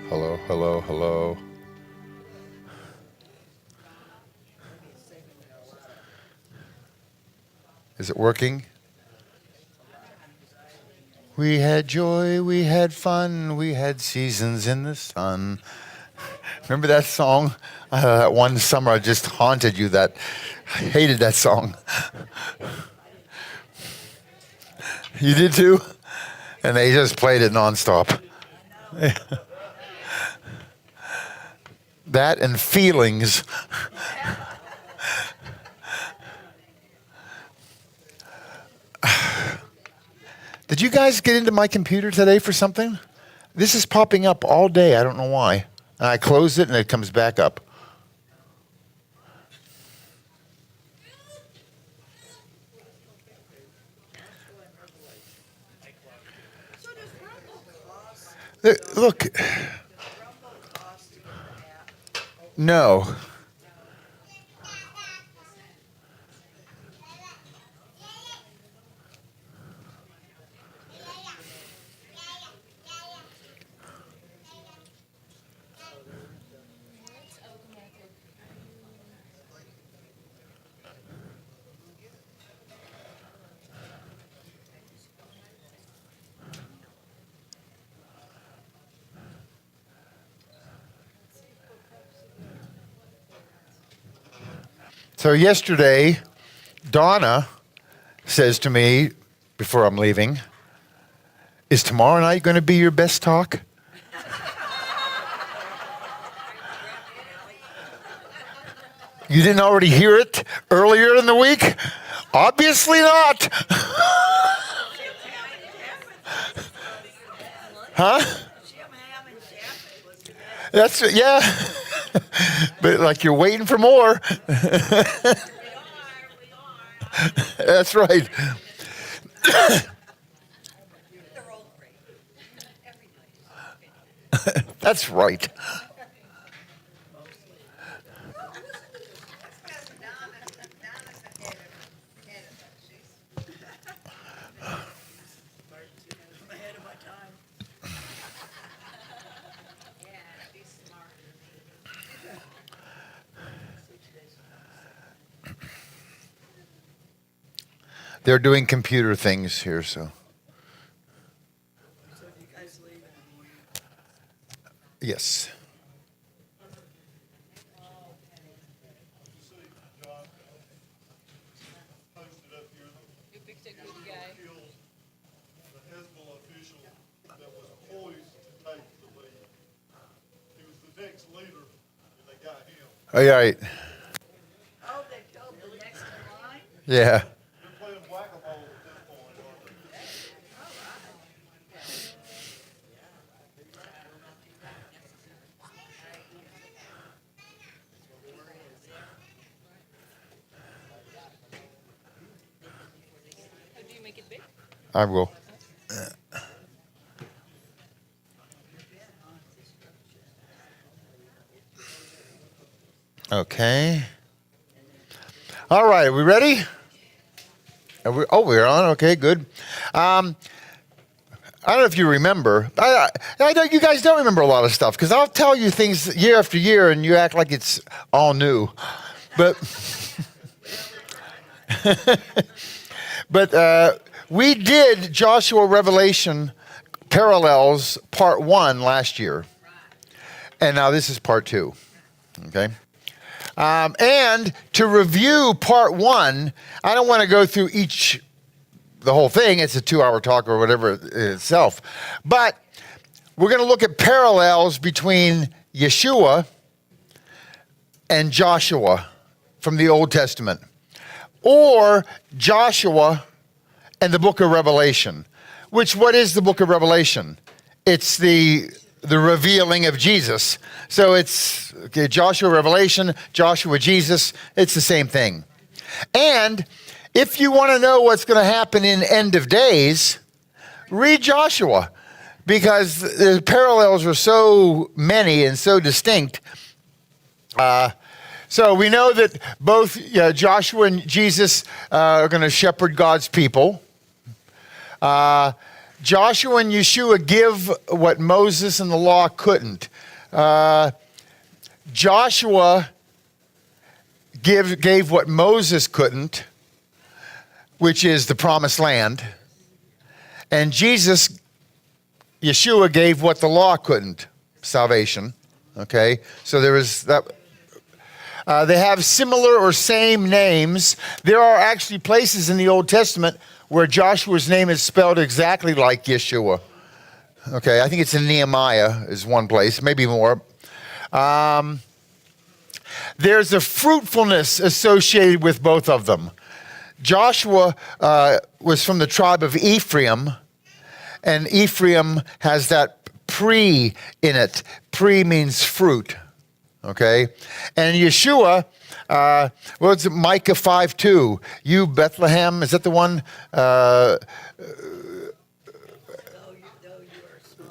Hello, hello, hello. Is it working? We had joy, we had fun, we had seasons in the sun. Remember that song? That one summer I just haunted you that. I hated that song. You did too? And they just played it nonstop. That and Feelings. Did you guys get into my computer today for something? This is popping up all day. I don't know why. And I close it and it comes back up. Look. No. So yesterday, Donna says to me before I'm leaving, "Is tomorrow night going to be your best talk?" You didn't already hear it earlier in the week? Obviously not. Huh? That's, yeah. But like you're waiting for more. That's right. That's right. They're doing computer things here, so. Yes. Oh, yeah, right. Oh, they killed the next in line? Yeah. Do you make it big? I will. Okay. All right, are we ready? We're on. Okay, good. I don't know if you remember. I know you guys don't remember a lot of stuff because I'll tell you things year after year and you act like it's all new. But we did Joshua Revelation Parallels Part 1 last year. And now this is Part 2. Okay? And to review Part 1, I don't want to go through the whole thing. It's a 2-hour talk or whatever itself. But we're going to look at parallels between Yeshua and Joshua from the Old Testament, or Joshua and the book of Revelation. What is the book of Revelation? It's the revealing of Jesus. So it's Joshua, Revelation, Joshua, Jesus. It's the same thing. And if you want to know what's going to happen in end of days, read Joshua, because the parallels are so many and so distinct. So we know that both Joshua and Jesus are going to shepherd God's people. Joshua and Yeshua give what Moses and the law couldn't. Joshua gave what Moses couldn't, which is the promised land. And Jesus, Yeshua, gave what the law couldn't, salvation. Okay, so there is that. They have similar or same names. There are actually places in the Old Testament where Joshua's name is spelled exactly like Yeshua. Okay, I think it's in Nehemiah is one place, maybe more. There's a fruitfulness associated with both of them. Joshua was from the tribe of Ephraim, and Ephraim has that pre in it. Pre means fruit. Okay, and Yeshua, what's it, Micah 5:2? You Bethlehem, is that the one?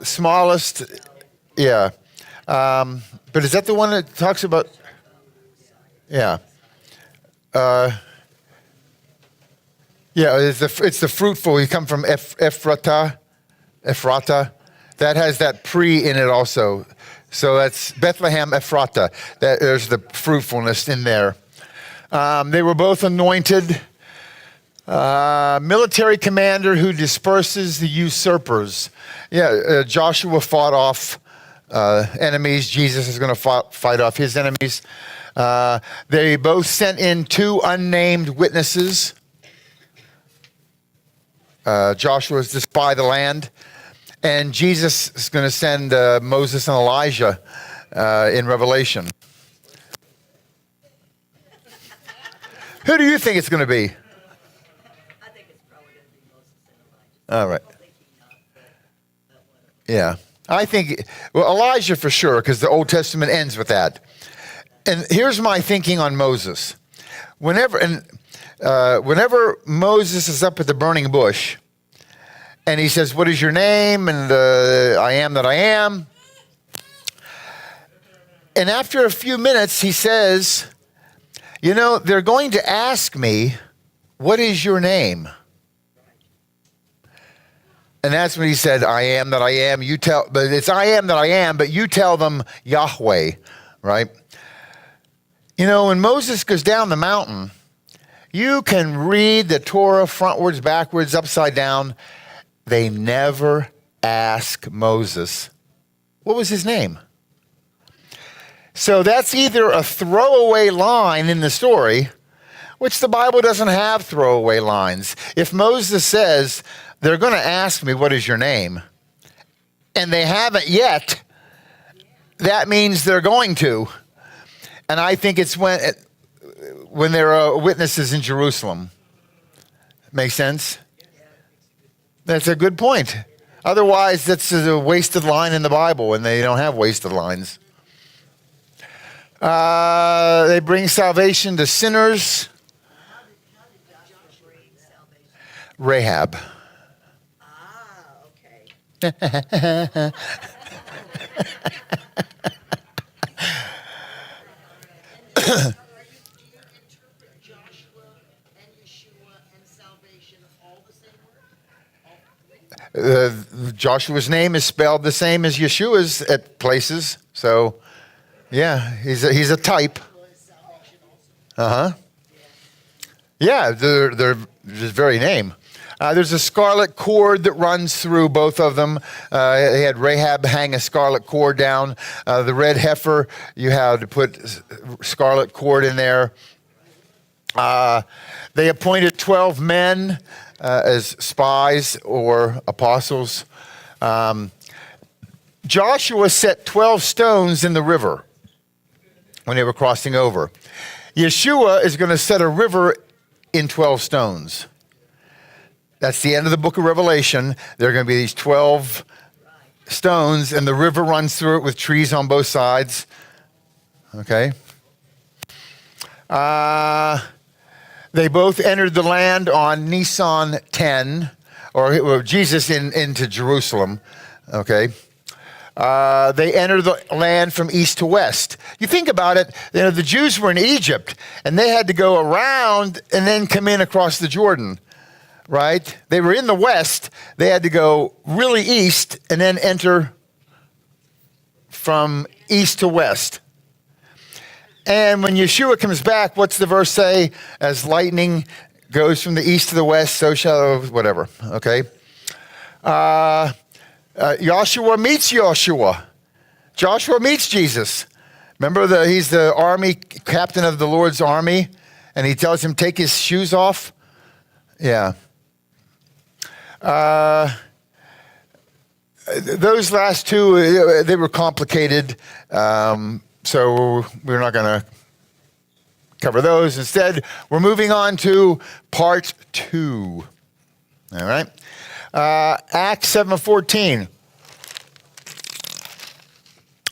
Smallest, yeah. But is that the one that talks about? Yeah. Yeah, it's the fruitful. You come from Ephrata. That has that pre in it also. So that's Bethlehem Ephrata. There's the fruitfulness in there. They were both anointed. Military commander who disperses the usurpers. Yeah, Joshua fought off enemies. Jesus is going to fight off his enemies. They both sent in 2 unnamed witnesses. Joshua is to spy the land. And Jesus is going to send Moses and Elijah in Revelation. Who do you think it's going to be? I think it's probably going to be Moses and Elijah. All right. Yeah. I think, well, Elijah for sure, because the Old Testament ends with that. And here's my thinking on Moses. Whenever Moses is up at the burning bush, and he says, what is your name? And I am that I am. And after a few minutes, he says, you know, they're going to ask me, what is your name? And that's when he said, I am that I am. But it's I am that I am, but you tell them Yahweh, right? You know, when Moses goes down the mountain, you can read the Torah frontwards, backwards, upside down. They never ask Moses, what was his name? So that's either a throwaway line in the story, which the Bible doesn't have throwaway lines. If Moses says, they're going to ask me, what is your name? And they haven't yet, that means they're going to. And I think it's when there are witnesses in Jerusalem. Make sense? That's a good point. Otherwise, that's a wasted line in the Bible, and they don't have wasted lines. They bring salvation to sinners. How did Joshua bring salvation? Rahab. Okay. Do you interpret Joshua and Yeshua and salvation all the same word? Joshua's name is spelled the same as Yeshua's at places. So, yeah, he's a type. Uh-huh. Yeah, they're his very name. There's a scarlet cord that runs through both of them. They had Rahab hang a scarlet cord down. The red heifer, you had to put scarlet cord in there. They appointed 12 men as spies or apostles. Joshua set 12 stones in the river when they were crossing over. Yeshua is going to set a river in 12 stones. That's the end of the book of Revelation. There are going to be these 12 stones, and the river runs through it with trees on both sides. Okay? They both entered the land on Nisan 10, or Jesus into Jerusalem. Okay? They entered the land from east to west. You think about it, you know, the Jews were in Egypt, and they had to go around and then come in across the Jordan. Right? They were in the west. They had to go really east and then enter from east to west. And when Yeshua comes back, what's the verse say? As lightning goes from the east to the west, so shall, whatever, okay? Joshua meets Joshua. Joshua meets Jesus. Remember, he's the army captain of the Lord's army, and he tells him, take his shoes off? Yeah. Those last two, they were complicated, so we're not going to cover those. Instead, we're moving on to part 2. All right? Acts 7:14.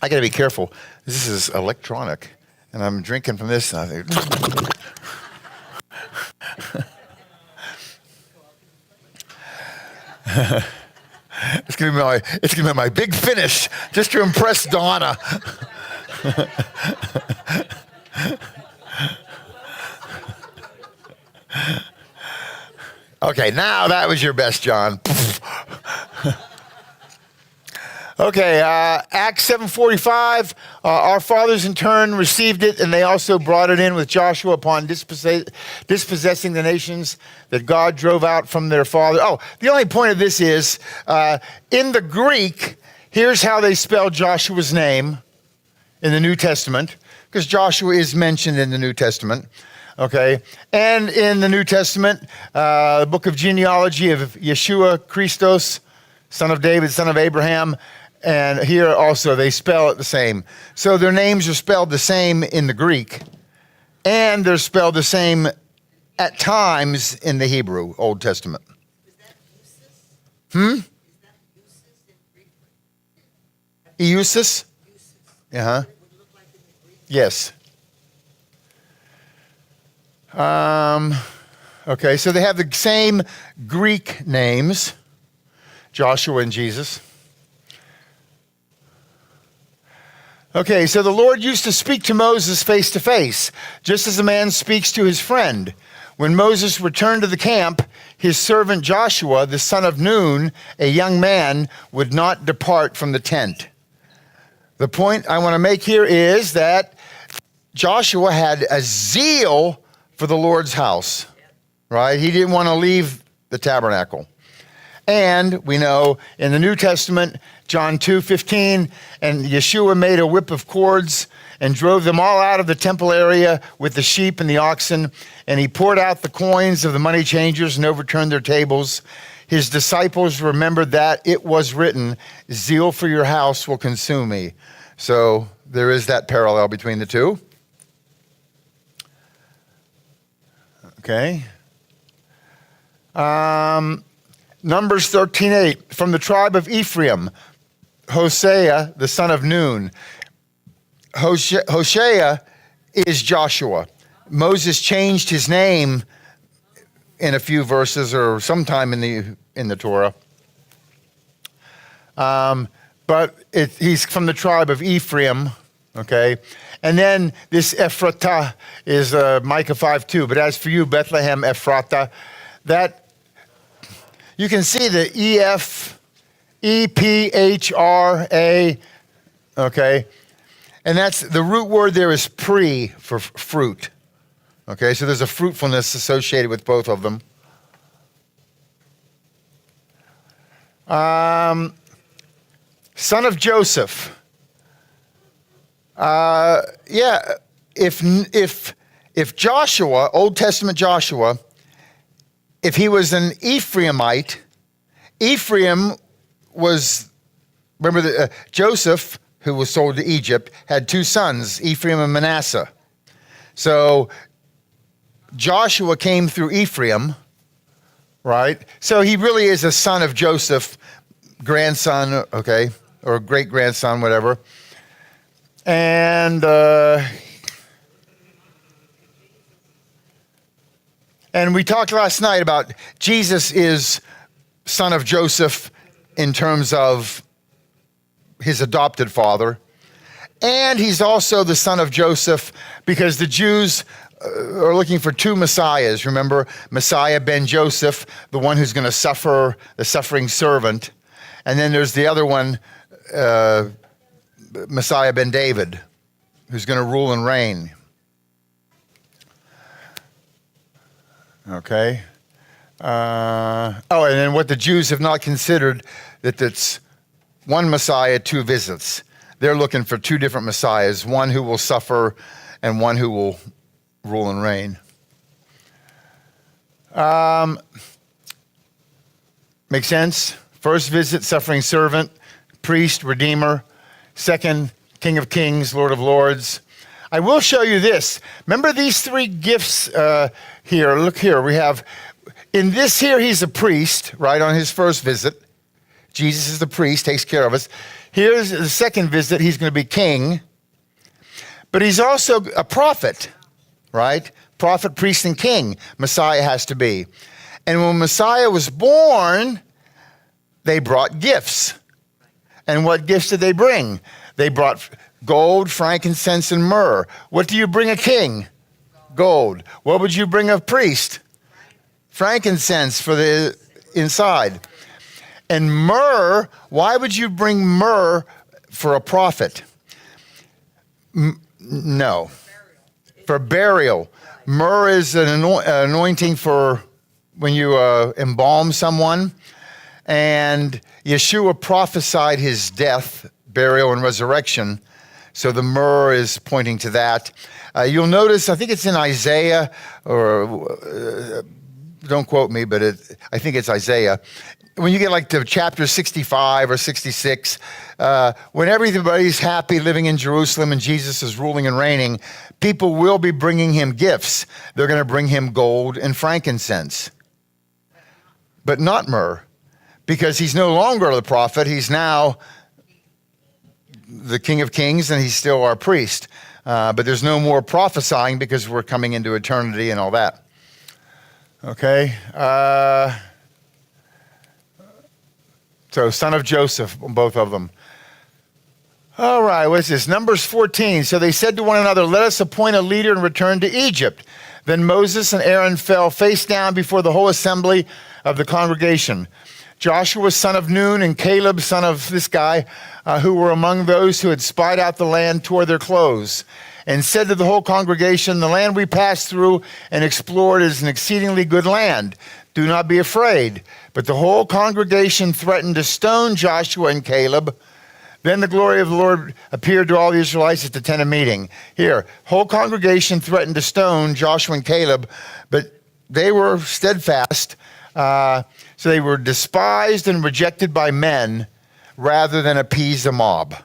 I got to be careful. This is electronic, and I'm drinking from this. And I think, it's gonna be my big finish, just to impress Donna. Okay, now that was your best, John. Okay, Acts 7:45, our fathers in turn received it, and they also brought it in with Joshua upon dispossessing the nations that God drove out from their father. Oh, the only point of this is, in the Greek, here's how they spell Joshua's name in the New Testament, because Joshua is mentioned in the New Testament, okay? And in the New Testament, the book of genealogy of Yeshua Christos, son of David, son of Abraham. And here also they spell it the same. So their names are spelled the same in the Greek, and they're spelled the same at times in the Hebrew, Old Testament. Is that Eusis? Is that Eusis in Greek? Eusis? Eusis. Uh-huh. It would look like in the Greek. Yes. Okay, so they have the same Greek names, Joshua and Jesus. Okay, so the Lord used to speak to Moses face to face, just as a man speaks to his friend. When Moses returned to the camp, his servant Joshua, the son of Nun, a young man, would not depart from the tent. The point I want to make here is that Joshua had a zeal for the Lord's house, right? He didn't want to leave the tabernacle. And we know in the New Testament, John 2:15, and Yeshua made a whip of cords and drove them all out of the temple area with the sheep and the oxen, and he poured out the coins of the money changers and overturned their tables. His disciples remembered that it was written, zeal for your house will consume me. So there is that parallel between the two. Okay. Numbers 13:8, from the tribe of Ephraim, Hosea, the son of Nun. Hosea is Joshua. Moses changed his name in a few verses or sometime in the Torah. But he's from the tribe of Ephraim, okay? And then this Ephratah is Micah 5:2. But as for you, Bethlehem Ephratah, that you can see the EPHRA, okay? And that's the root word there is pre for fruit. Okay, so there's a fruitfulness associated with both of them. Son of Joseph. If Joshua, Old Testament Joshua, if he was an Ephraimite, Ephraim was, remember Joseph, who was sold to Egypt, had two sons, Ephraim and Manasseh. So Joshua came through Ephraim, right? So he really is a son of Joseph, grandson, okay, or great-grandson, whatever. And we talked last night about Jesus is son of Joseph in terms of his adopted father. And he's also the son of Joseph because the Jews are looking for two messiahs. Remember, Messiah ben Joseph, the one who's going to suffer, the suffering servant. And then there's the other one Messiah ben David, who's going to rule and reign. Okay. And then what the Jews have not considered, that it's one Messiah, two visits. They're looking for two different Messiahs, one who will suffer and one who will rule and reign. Make sense? First visit, suffering servant, priest, redeemer. Second, King of Kings, Lord of Lords. I will show you this. Remember these three gifts here? Look here. We have, in this here, he's a priest, right, on his first visit. Jesus is the priest, takes care of us. Here's the second visit. He's going to be king. But he's also a prophet, right? Prophet, priest, and king. Messiah has to be. And when Messiah was born, they brought gifts. And what gifts did they bring? They brought gold, frankincense, and myrrh. What do you bring a king? Gold. What would you bring a priest? Frankincense for the inside. And myrrh, why would you bring myrrh for a prophet? No. For burial. Myrrh is an anointing for when you embalm someone. And Yeshua prophesied his death, burial, and resurrection. So the myrrh is pointing to that. You'll notice, I think it's in Isaiah, or don't quote me, but I think it's Isaiah. When you get like to chapter 65 or 66, when everybody's happy living in Jerusalem and Jesus is ruling and reigning, people will be bringing him gifts. They're going to bring him gold and frankincense, but not myrrh, because he's no longer the prophet. He's now the King of Kings, and he's still our priest. But there's no more prophesying because we're coming into eternity and all that. Okay. So son of Joseph, both of them. All right, what's this? Numbers 14. So they said to one another, let us appoint a leader and return to Egypt. Then Moses and Aaron fell face down before the whole assembly of the congregation. Joshua, son of Nun, and Caleb, son of this guy, who were among those who had spied out the land, tore their clothes and said to the whole congregation, the land we passed through and explored is an exceedingly good land. Do not be afraid. But the whole congregation threatened to stone Joshua and Caleb. Then the glory of the Lord appeared to all the Israelites at the tent of meeting. Here, whole congregation threatened to stone Joshua and Caleb, but they were steadfast. So they were despised and rejected by men rather than appease a mob. Does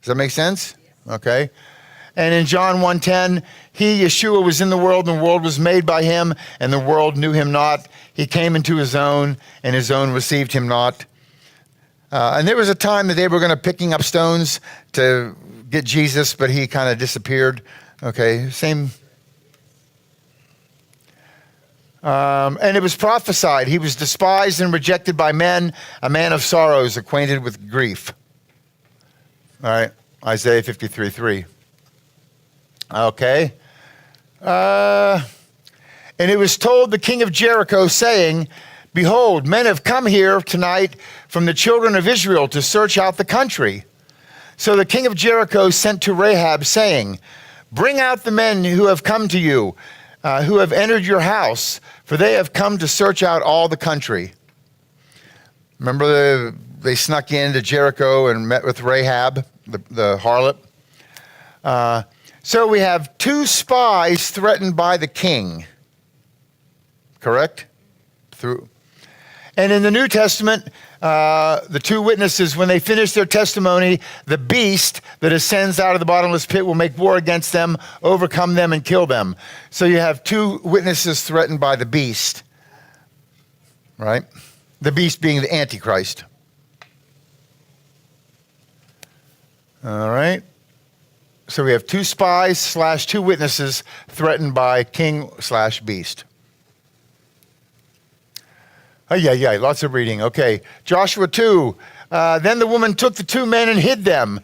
that make sense? Okay. And in John 1:10, he, Yeshua, was in the world, and the world was made by him, and the world knew him not. He came into his own, and his own received him not. And there was a time that they were going to picking up stones to get Jesus, but he kind of disappeared. Okay, same. And it was prophesied, he was despised and rejected by men, a man of sorrows, acquainted with grief. All right, Isaiah 53:3. Okay. And it was told the king of Jericho, saying, behold, men have come here tonight from the children of Israel to search out the country. So the king of Jericho sent to Rahab, saying, bring out the men who have come to you, who have entered your house, for they have come to search out all the country. Remember they snuck into Jericho and met with Rahab, the harlot. So we have two spies threatened by the king. Correct? And in the New Testament, the two witnesses, when they finish their testimony, the beast that ascends out of the bottomless pit will make war against them, overcome them, and kill them. So you have two witnesses threatened by the beast, right? The beast being the Antichrist. All right. So we have two spies / two witnesses threatened by king / beast. Oh, yeah, lots of reading. Okay, Joshua 2. Then the woman took the two men and hid them.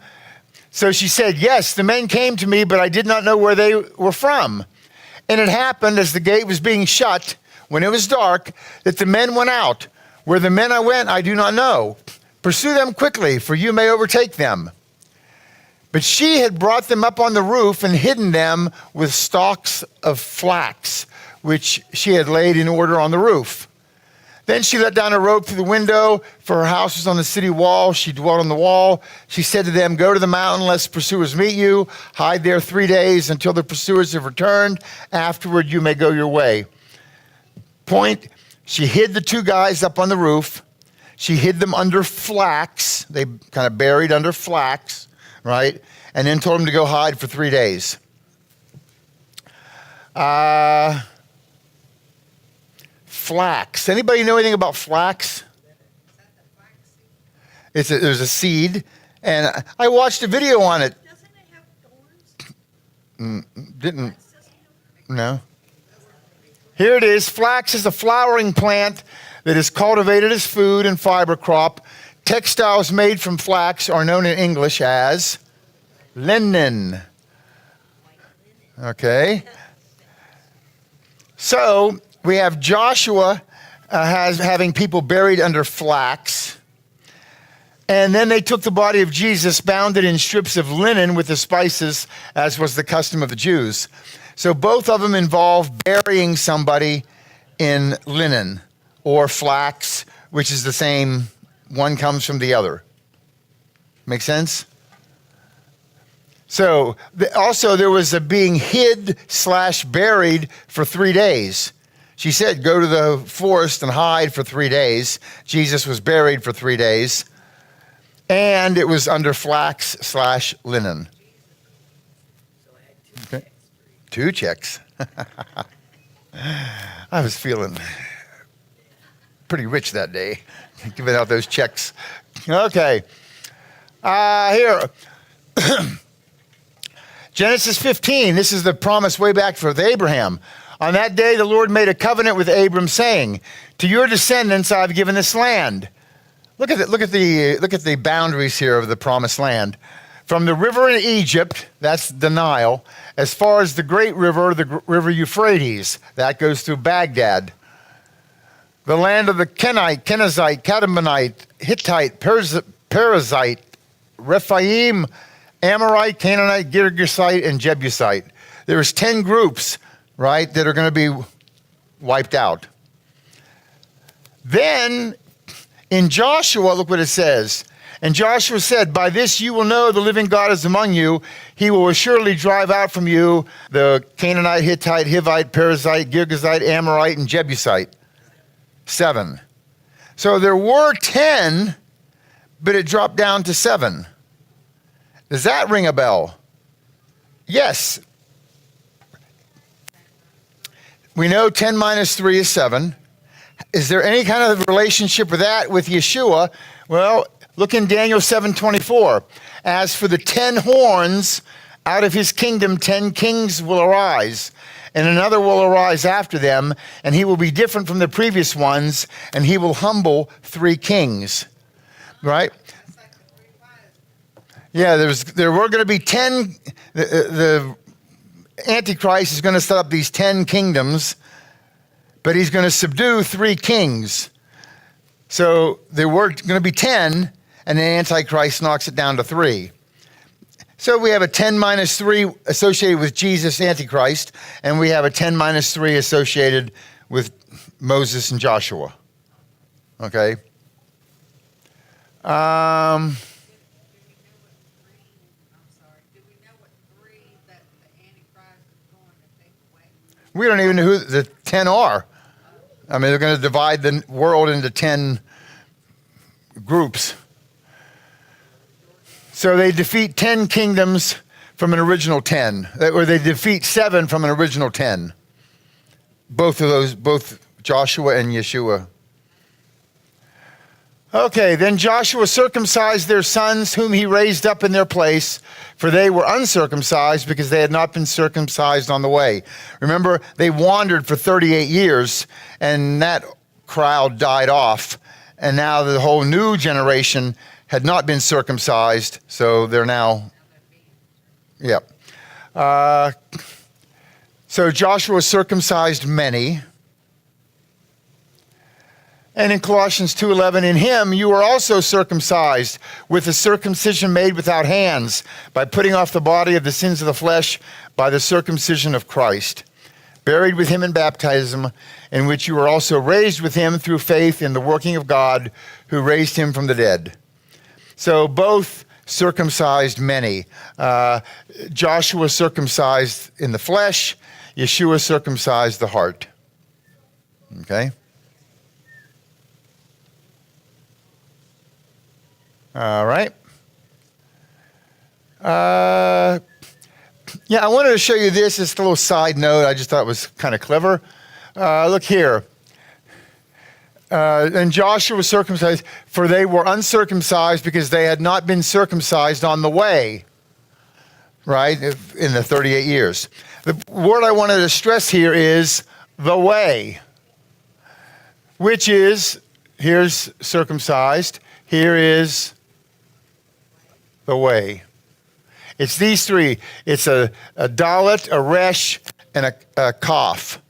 So she said, yes, the men came to me, but I did not know where they were from. And it happened as the gate was being shut, when it was dark, that the men went out. Where the men I went, I do not know. Pursue them quickly, for you may overtake them. But she had brought them up on the roof and hidden them with stalks of flax, which she had laid in order on the roof. Then she let down a rope through the window, for her house was on the city wall. She dwelt on the wall. She said to them, go to the mountain, lest pursuers meet you. Hide there 3 days until the pursuers have returned. Afterward, you may go your way. Point, she hid the 2 guys up on the roof. She hid them under flax. They kind of buried under flax, right? And then told them to go hide for 3 days. Flax. Anybody know anything about flax? There's a seed, and I watched a video on it. Doesn't it have thorns? Didn't. No. Here it is. Flax is a flowering plant that is cultivated as food and fiber crop. Textiles made from flax are known in English as linen. Okay. So we have Joshua having people buried under flax. And then they took the body of Jesus, bound it in strips of linen with the spices, as was the custom of the Jews. So both of them involve burying somebody in linen or flax, which is the same. One comes from the other. Make sense? So also there was a being hid / buried for 3 days. She said, go to the forest and hide for 3 days. Jesus was buried for 3 days. And it was under flax / linen. Okay. 2 checks. I was feeling pretty rich that day, giving out those checks. Okay. Here. Genesis 15. This is the promise way back with Abraham. On that day, the Lord made a covenant with Abram, saying, to your descendants I've given this land. Look at the boundaries here of the promised land. From the river in Egypt, that's the Nile, as far as the great river, the river Euphrates, that goes through Baghdad. The land of the Kenite, Kenizzite, Canaanite, Hittite, Perizzite, Rephaim, Amorite, Canaanite, Girgashite, and Jebusite. There's 10 groups, right, that are going to be wiped out. Then in Joshua, look what it says. And Joshua said, by this you will know the living God is among you. He will assuredly drive out from you the Canaanite, Hittite, Hivite, Perizzite, Girgashite, Amorite, and Jebusite. 7. So there were 10, but it dropped down to 7. Does that ring a bell? Yes. We know 10 minus 3 is 7. Is there any kind of relationship with that with Yeshua? Well, look in Daniel 7:24. As for the 10 horns, out of his kingdom 10 kings will arise, and another will arise after them, and he will be different from the previous ones, and he will humble 3 kings. Right? Yeah, there were going to be 10. The Antichrist is going to set up these 10 kingdoms, but he's going to subdue 3 kings. So there were going to be 10, and the Antichrist knocks it down to 3. So we have a 10 minus 3 associated with Jesus, Antichrist, and we have a 10 minus 3 associated with Moses and Joshua. Okay? We don't even know who the 10 are. I mean, they're going to divide the world into 10 groups. So they defeat 10 kingdoms from an original 10, or they defeat 7 from an original 10. Both of those, both Joshua and Yeshua. Okay, then Joshua circumcised their sons, whom he raised up in their place, for they were uncircumcised because they had not been circumcised on the way. Remember, they wandered for 38 years, and that crowd died off. And now the whole new generation had not been circumcised, so they're now, so Joshua circumcised many. And in Colossians 2:11, in him you were also circumcised with a circumcision made without hands, by putting off the body of the sins of the flesh by the circumcision of Christ, buried with him in baptism, in which you were also raised with him through faith in the working of God who raised him from the dead. So both circumcised many. Joshua circumcised in the flesh, Yeshua circumcised the heart. Okay? All right. Yeah, I wanted to show you this. It's a little side note. I just thought it was kind of clever. Look here. And Joshua was circumcised, for they were uncircumcised because they had not been circumcised on the way, right, in the 38 years. The word I wanted to stress here is the way, which is, here's circumcised, here is the way. It's these three. It's a dalet, a resh, and a kaf.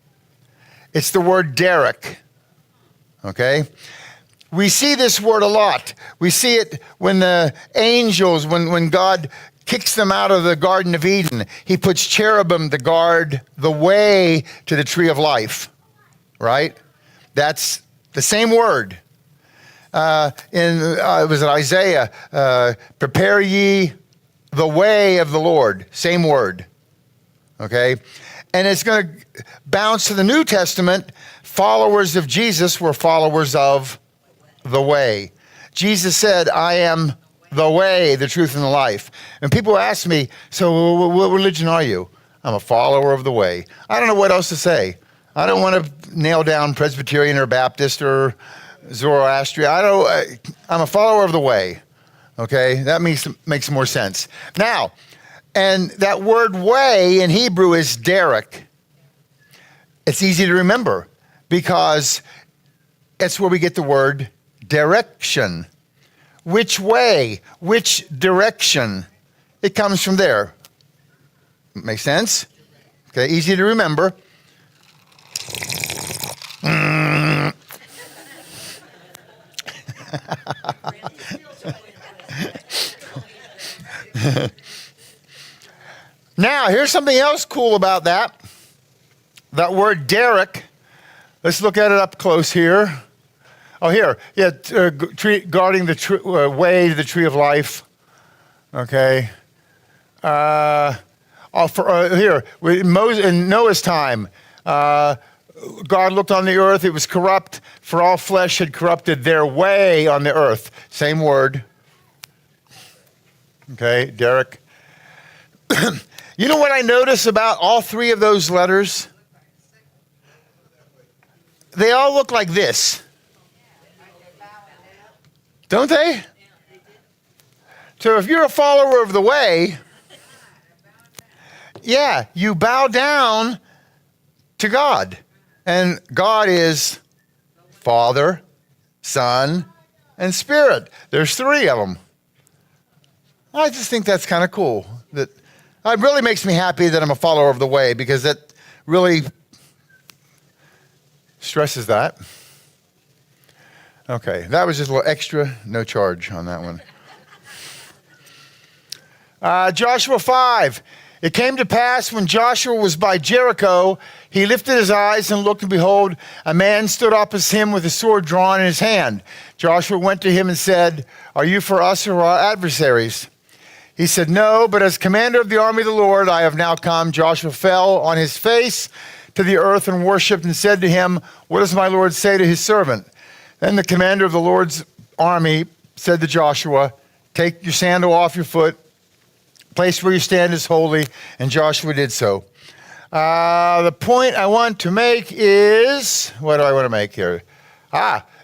It's the word derek. Okay? We see this word a lot. We see it when the angels, when God kicks them out of the Garden of Eden, he puts cherubim to guard the way to the tree of life. Right? That's the same word. Was it Isaiah? Prepare ye the way of the Lord. Same word. Okay? And it's going to bounce to the New Testament. Followers of Jesus were followers of the way. Jesus said, I am the way, the truth, and the life. And people ask me, so what religion are you? I'm a follower of the way. I don't know what else to say. I don't want to nail down Presbyterian or Baptist or Zoroastrian. I'm a follower of the way. Okay, that makes more sense. Now, and that word way in Hebrew is derek. It's easy to remember because it's where we get the word direction. Which way? Which direction? It comes from there. Make sense? Okay, easy to remember. Now, here's something else cool about that. That word derek. Let's look at it up close here. Oh, here. Yeah, guarding the way to the tree of life. Okay. Here, in Noah's time, God looked on the earth. It was corrupt, for all flesh had corrupted their way on the earth. Same word. Okay, Derek. You know what I notice about all three of those letters? They all look like this. Don't they? So if you're a follower of the way, yeah, you bow down to God. And God is Father, Son, and Spirit. There's three of them. I just think that's kind of cool. That it really makes me happy that I'm a follower of the way, because that really stresses that. Okay, that was just a little extra, no charge on that one. Joshua 5. It came to pass when Joshua was by Jericho, he lifted his eyes and looked, and behold, a man stood opposite him with a sword drawn in his hand. Joshua went to him and said, "Are you for us or our adversaries?" He said, "No, but as commander of the army of the Lord, I have now come." Joshua fell on his face to the earth and worshipped and said to him, "What does my Lord say to his servant?" Then the commander of the Lord's army said to Joshua, "Take your sandal off your foot. Place where you stand is holy." And Joshua did so. The point I want to make is, what do I want to make here?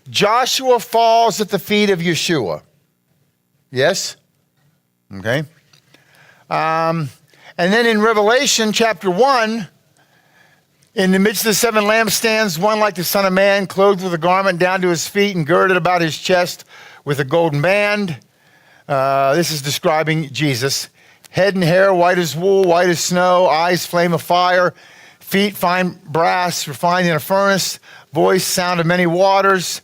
Joshua falls at the feet of Yeshua. Yes? Okay. And then in Revelation chapter 1, in the midst of the seven lampstands, one like the Son of Man, clothed with a garment down to his feet and girded about his chest with a golden band. This is describing Jesus. Head and hair white as wool, white as snow, eyes flame of fire, feet fine brass refined in a furnace, voice sound of many waters.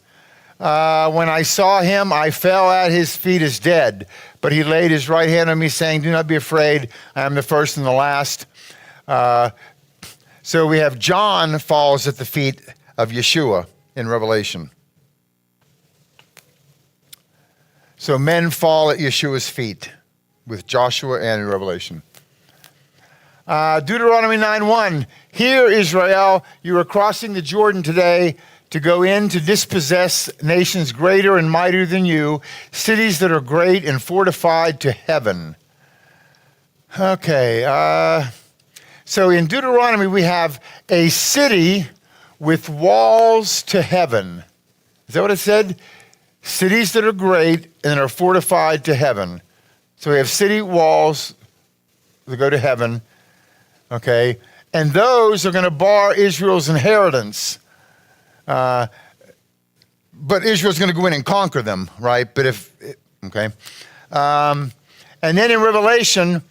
When I saw him, I fell at his feet as dead. But he laid his right hand on me, saying, do not be afraid. I am the first and the last. So we have John falls at the feet of Yeshua in Revelation. So men fall at Yeshua's feet with Joshua and in Revelation. Deuteronomy 9:1. Hear, Israel, you are crossing the Jordan today to go in to dispossess nations greater and mightier than you, cities that are great and fortified to heaven. Okay. So in Deuteronomy, we have a city with walls to heaven. Is that what it said? Cities that are great and are fortified to heaven. So we have city walls that go to heaven, okay? And those are going to bar Israel's inheritance. But Israel's going to go in and conquer them, right? Okay. And then in Revelation,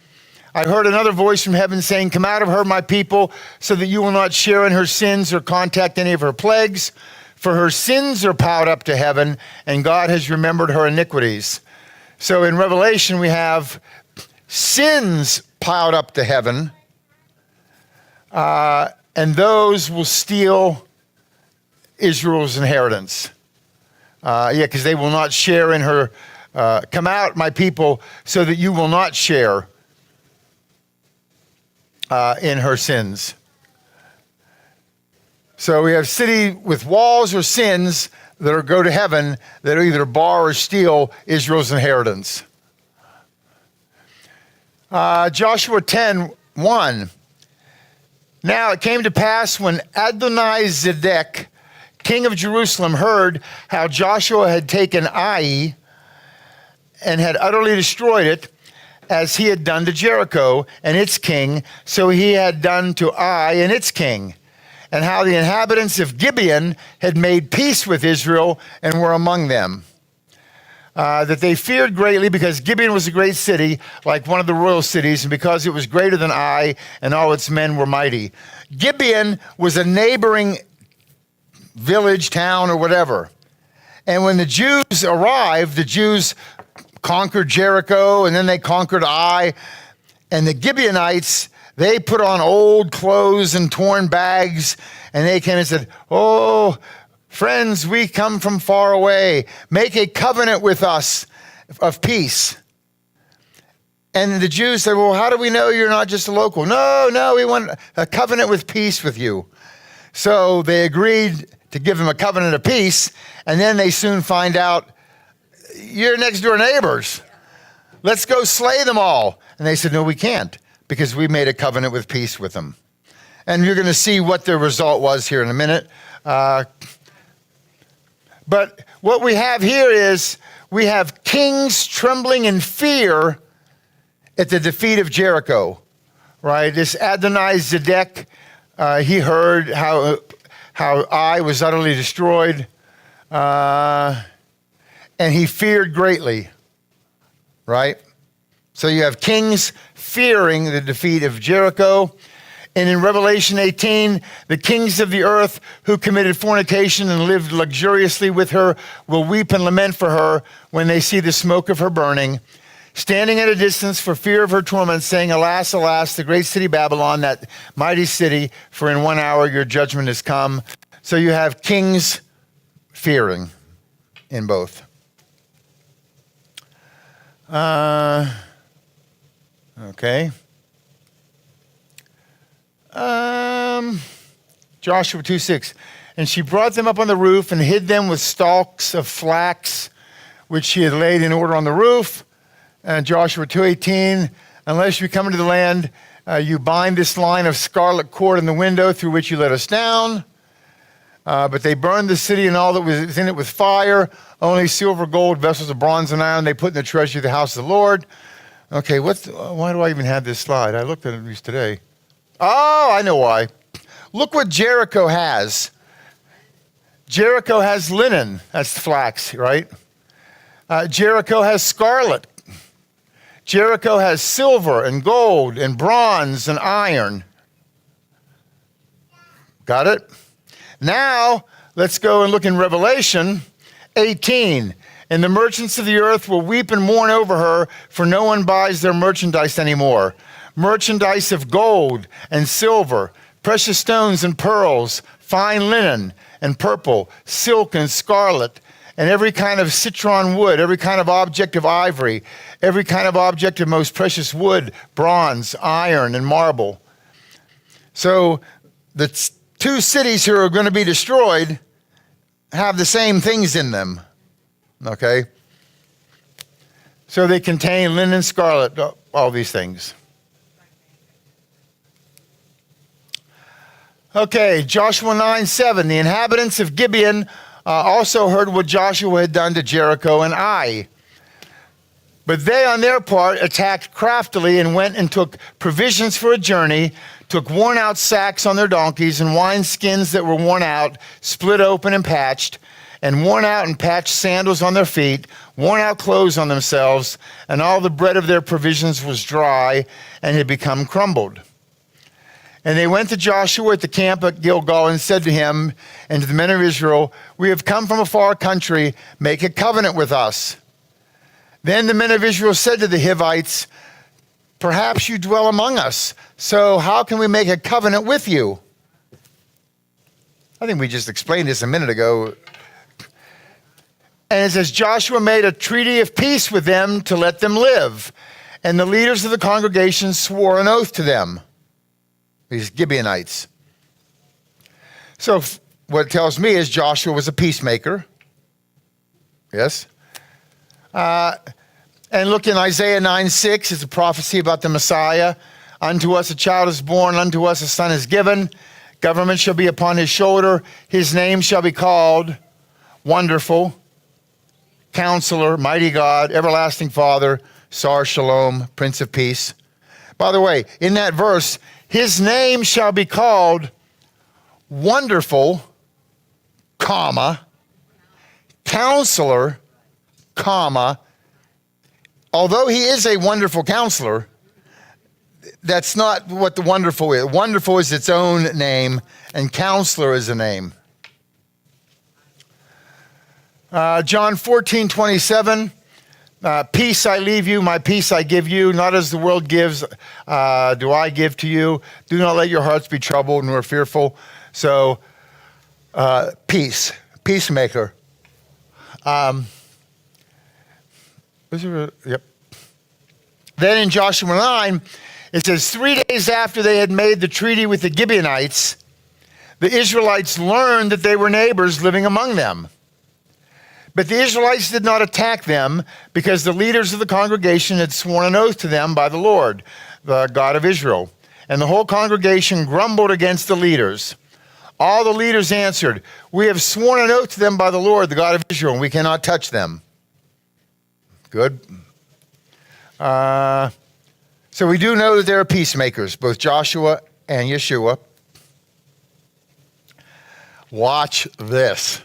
I heard another voice from heaven saying, come out of her, my people, so that you will not share in her sins or contact any of her plagues. For her sins are piled up to heaven, and God has remembered her iniquities. So in Revelation, we have sins piled up to heaven, and those will steal Israel's inheritance. Because they will not share in her. Come out, my people, so that you will not share in her sins. So we have city with walls or sins that go to heaven that either bar or steal Israel's inheritance. Joshua 10:1. Now it came to pass when Adonai-Zedek, king of Jerusalem, heard how Joshua had taken Ai and had utterly destroyed it, as he had done to Jericho and its king, so he had done to Ai and its king, and how the inhabitants of Gibeon had made peace with Israel and were among them. That they feared greatly because Gibeon was a great city, like one of the royal cities, and because it was greater than Ai, and all its men were mighty. Gibeon was a neighboring village, town, or whatever. And when the Jews arrived, the Jews conquered Jericho, and then they conquered Ai. And the Gibeonites, they put on old clothes and torn bags, and they came and said, oh, friends, we come from far away. Make a covenant with us of peace. And the Jews said, well, how do we know you're not just a local? No, we want a covenant with peace with you. So they agreed to give them a covenant of peace, and then they soon find out, you're next door neighbors. Let's go slay them all. And they said, no, we can't, because we made a covenant with peace with them. And you're going to see what the result was here in a minute. But what we have here is we have kings trembling in fear at the defeat of Jericho, right? This Adonai-Zedek, he heard how Ai was utterly destroyed, and he feared greatly, right? So you have kings fearing the defeat of Jericho. And in Revelation 18, the kings of the earth who committed fornication and lived luxuriously with her will weep and lament for her when they see the smoke of her burning, standing at a distance for fear of her torment, saying, alas, alas, the great city Babylon, that mighty city, for in 1 hour your judgment has come. So you have kings fearing in both. Okay. Joshua 2:6. And she brought them up on the roof and hid them with stalks of flax, which she had laid in order on the roof. And Joshua 2:18. Unless you come into the land, you bind this line of scarlet cord in the window through which you let us down. But they burned the city and all that was in it with fire. Only silver, gold, vessels of bronze and iron they put in the treasury of the house of the Lord. Okay, why do I even have this slide? I looked at it at least today. Oh, I know why. Look what Jericho has. Jericho has linen. That's flax, right? Jericho has scarlet. Jericho has silver and gold and bronze and iron. Got it? Now, let's go and look in Revelation 18. And the merchants of the earth will weep and mourn over her, for no one buys their merchandise anymore. Merchandise of gold and silver, precious stones and pearls, fine linen and purple, silk and scarlet, and every kind of citron wood, every kind of object of ivory, every kind of object of most precious wood, bronze, iron, and marble. So the two cities who are going to be destroyed have the same things in them. Okay? So they contain linen, scarlet, all these things. Okay, Joshua 9:7. The inhabitants of Gibeon also heard what Joshua had done to Jericho and Ai. But they on their part attacked craftily and went and took provisions for a journey, took worn out sacks on their donkeys and wineskins that were worn out, split open and patched, and worn out and patched sandals on their feet, worn out clothes on themselves, and all the bread of their provisions was dry and had become crumbled. And they went to Joshua at the camp at Gilgal and said to him and to the men of Israel, "We have come from a far country, make a covenant with us." Then the men of Israel said to the Hivites, "Perhaps you dwell among us, so how can we make a covenant with you?" I think we just explained this a minute ago. And it says, Joshua made a treaty of peace with them to let them live. And the leaders of the congregation swore an oath to them, these Gibeonites. So what it tells me is Joshua was a peacemaker. Yes. And look in Isaiah 9:6, it's a prophecy about the Messiah. Unto us a child is born, unto us a son is given. Government shall be upon his shoulder. His name shall be called Wonderful, Counselor, Mighty God, Everlasting Father, Sar Shalom, Prince of Peace. By the way, in that verse, his name shall be called Wonderful, comma, Counselor, comma. Although he is a wonderful counselor, that's not what the wonderful is. Wonderful is its own name, and counselor is a name. John 14:27, peace I leave you, my peace I give you, not as the world gives, do I give to you. Do not let your hearts be troubled nor fearful. So, peace, peacemaker. Yep. Then in Joshua 9, it says, 3 days after they had made the treaty with the Gibeonites, the Israelites learned that they were neighbors living among them. But the Israelites did not attack them because the leaders of the congregation had sworn an oath to them by the Lord, the God of Israel. And the whole congregation grumbled against the leaders. All the leaders answered, "We have sworn an oath to them by the Lord, the God of Israel, and we cannot touch them." Good. So we do know that there are peacemakers, both Joshua and Yeshua. Watch this.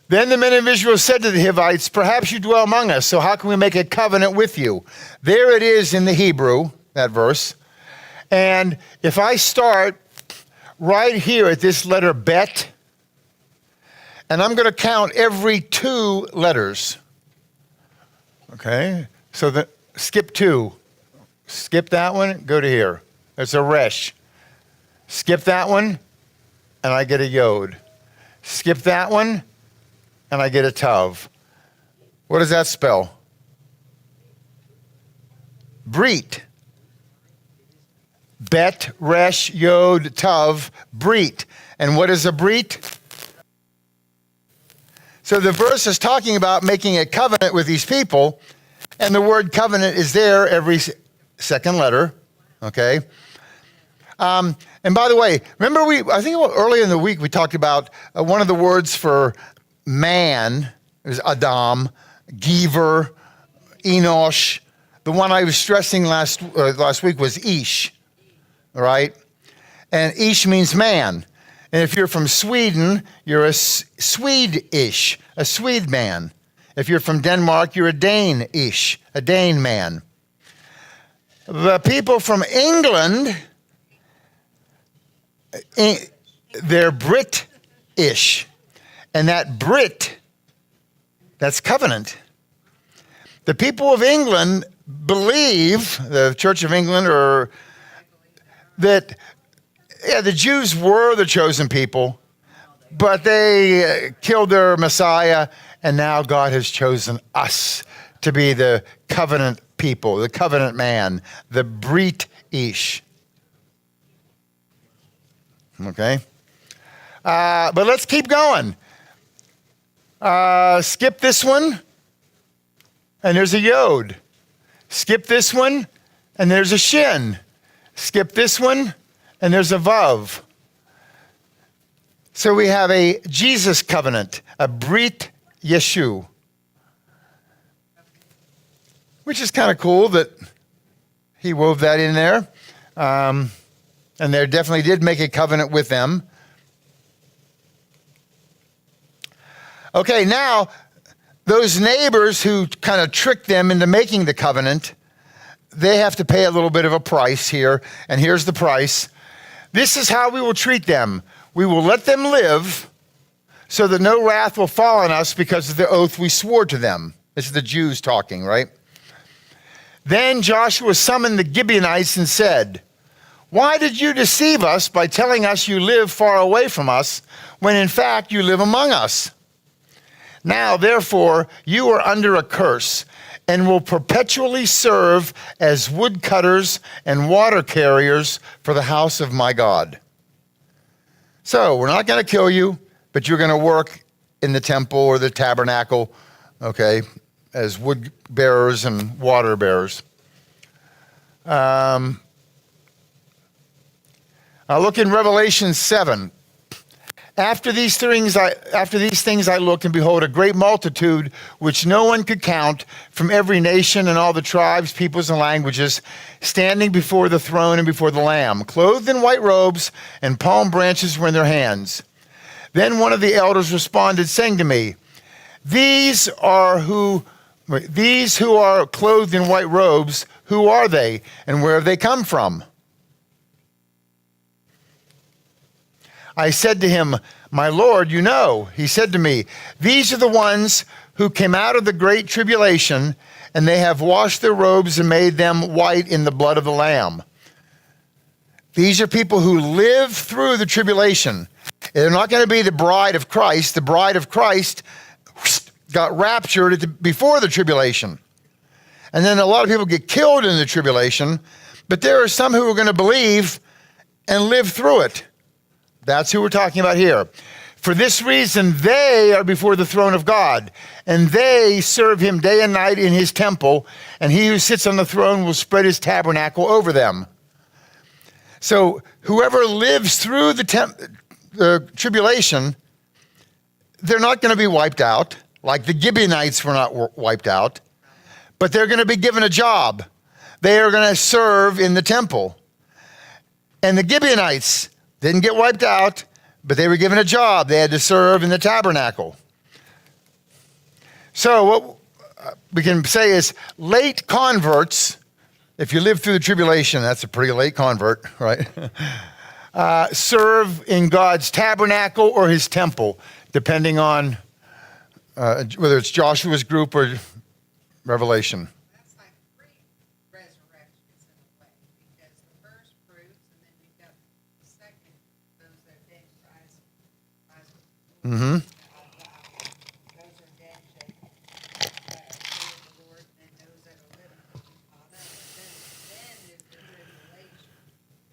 Then the men of Israel said to the Hivites, "Perhaps you dwell among us, so how can we make a covenant with you?" There it is in the Hebrew, that verse. And if I start right here at this letter bet, and I'm going to count every 2 letters. Okay, so skip 2. Skip that one, go to here. It's a resh. Skip that one, and I get a yod. Skip that one, and I get a tav. What does that spell? Brit. Bet, resh, yod, tav, brit. And what is a brit? So the verse is talking about making a covenant with these people, and the word covenant is there every second letter, okay? And by the way, remember I think earlier in the week we talked about one of the words for man is Adam, Giver, Enosh. The one I was stressing last week was Ish, all right? And Ish means man. And if you're from Sweden, you're a Swede-ish, a Swede man. If you're from Denmark, you're a Dane-ish, a Dane man. The people from England, they're Brit-ish. And that Brit That's covenant. The people of England believe, the Church of England, or that, the Jews were the chosen people, but they killed their Messiah, and now God has chosen us to be the covenant people, the covenant man, the Brit Ish. Okay? But let's keep going. Skip this one, and there's a yod. Skip this one, and there's a shin. Skip this one, and there's a vav. So we have a Jesus covenant, a Brit Yeshu, which is kind of cool that he wove that in there. And there definitely did make a covenant with them. Okay, now, those neighbors who kind of tricked them into making the covenant, they have to pay a little bit of a price here, and here's the price. This is how we will treat them. We will let them live so that no wrath will fall on us because of the oath we swore to them. This is the Jews talking, right? Then Joshua summoned the Gibeonites and said, "Why did you deceive us by telling us you live far away from us, when in fact you live among us? Now, therefore, you are under a curse and will perpetually serve as woodcutters and water carriers for the house of my God." So, we're not going to kill you, but you're going to work in the temple or the tabernacle, okay, as wood bearers and water bearers. Now look in Revelation 7. After these things I looked, and behold, a great multitude, which no one could count, from every nation and all the tribes, peoples, and languages, standing before the throne and before the Lamb, clothed in white robes, and palm branches were in their hands. Then one of the elders responded, saying to me, These who are clothed in white robes, who are they, and where have they come from? I said to him, My Lord, you know. He said to me, These are the ones who came out of the great tribulation, and they have washed their robes and made them white in the blood of the Lamb. These are people who live through the tribulation. They're not going to be the bride of Christ. The bride of Christ got raptured before the tribulation. And then a lot of people get killed in the tribulation, but there are some who are going to believe and live through it. That's who we're talking about here. For this reason, they are before the throne of God, and they serve him day and night in his temple, and he who sits on the throne will spread his tabernacle over them. So whoever lives through the tribulation, they're not going to be wiped out, like the Gibeonites were not wiped out, but they're going to be given a job. They are going to serve in the temple. And the Gibeonites didn't get wiped out, but they were given a job. They had to serve in the tabernacle. So what we can say is late converts, if you live through the tribulation, that's a pretty late convert, right? Serve in God's tabernacle or his temple, depending on whether it's Joshua's group or Revelation. That's like pre-resurrections in a way, because the first fruits, and then you've got the second, those that are dead rise. Mm-hmm. Those are dead to serve the Lord, and those that are living will be caught up. Then is the tribulation.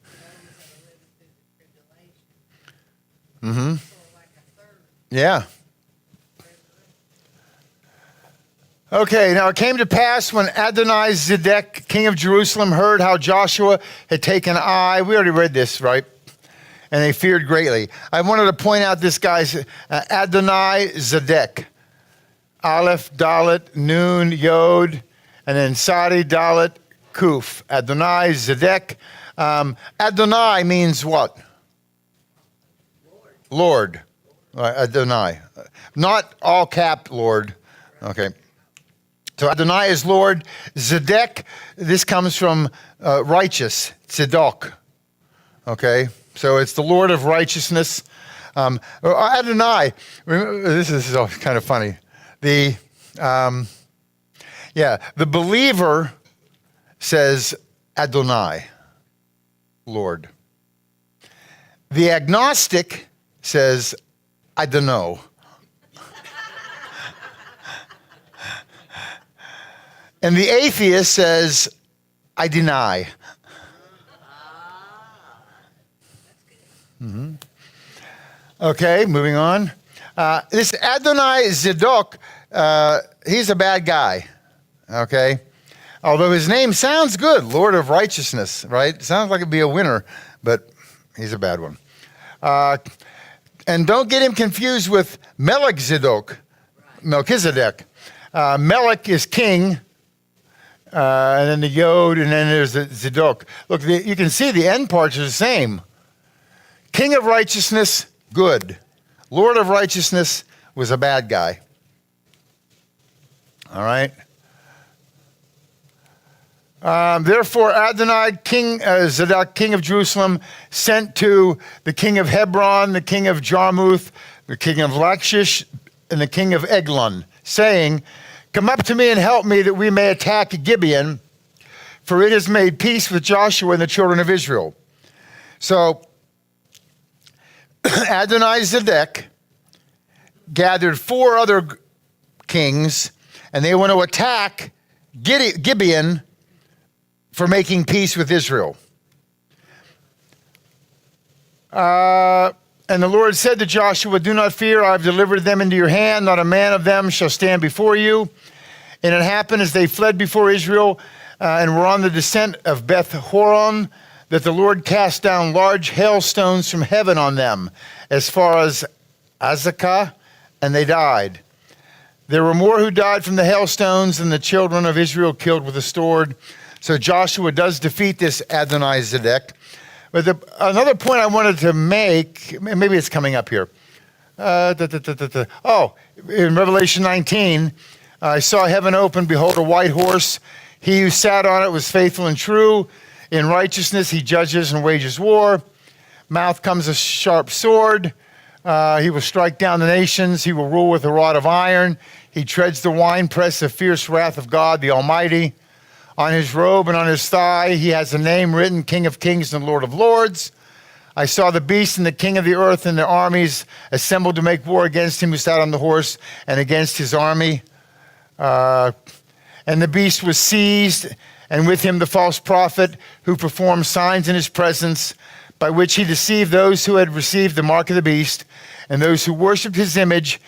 Those that are living through the tribulation. Mm-hmm. So like a third Yeah. resurrection. Okay, now it came to pass when Adonai-Zedek, king of Jerusalem, heard how Joshua had taken Ai. We already read this, right? And they feared greatly. I wanted to point out this guy's Adonai-Zedek. Aleph, Dalet, Nun, Yod, and then Sadi, Dalet, Kuf. Adonai-Zedek. Adonai means what? Lord. Adonai. Not all capped Lord. Okay. So Adonai is Lord. Zedek, this comes from righteous, tzedok. Okay, so it's the Lord of righteousness. Adonai, this is kind of funny. Yeah, the believer says Adonai, Lord. The agnostic says, I don't know. And the atheist says, I deny. Okay, moving on. This Adonai Zadok, he's a bad guy, okay? Although his name sounds good, Lord of Righteousness, right? Sounds like it'd be a winner, but he's a bad one. And don't get him confused with Melchizedek. Melech is king, and then the Yod, and then there's the Zadok. Look, you can see the end parts are the same. King of righteousness, good. Lord of righteousness was a bad guy. All right. Therefore, Adonai, King Zadok, king of Jerusalem, sent to the king of Hebron, the king of Jarmuth, the king of Lachish, and the king of Eglon, saying, come up to me and help me that we may attack Gibeon, for it has made peace with Joshua and the children of Israel. So, Adonai Zedek gathered 4 other kings, and they want to attack Gibeon for making peace with Israel. And the Lord said to Joshua, do not fear, I have delivered them into your hand. Not a man of them shall stand before you. And it happened as they fled before Israel and were on the descent of Beth Horon, that the Lord cast down large hailstones from heaven on them, as far as Azekah, and they died. There were more who died from the hailstones than the children of Israel killed with the sword. So Joshua does defeat this Adonai Zedek. But another point I wanted to make, maybe it's coming up here. Oh, in Revelation 19, I saw heaven open, behold a white horse. He who sat on it was faithful and true. In righteousness he judges and wages war. Mouth comes a sharp sword. He will strike down the nations. He will rule with a rod of iron. He treads the winepress of fierce wrath of God the Almighty. On his robe and on his thigh he has a name written, King of Kings and Lord of Lords. I saw the beast and the king of the earth and their armies assembled to make war against him who sat on the horse and against his army. And the beast was seized, and with him the false prophet who performed signs in his presence, by which he deceived those who had received the mark of the beast and those who worshipped his image.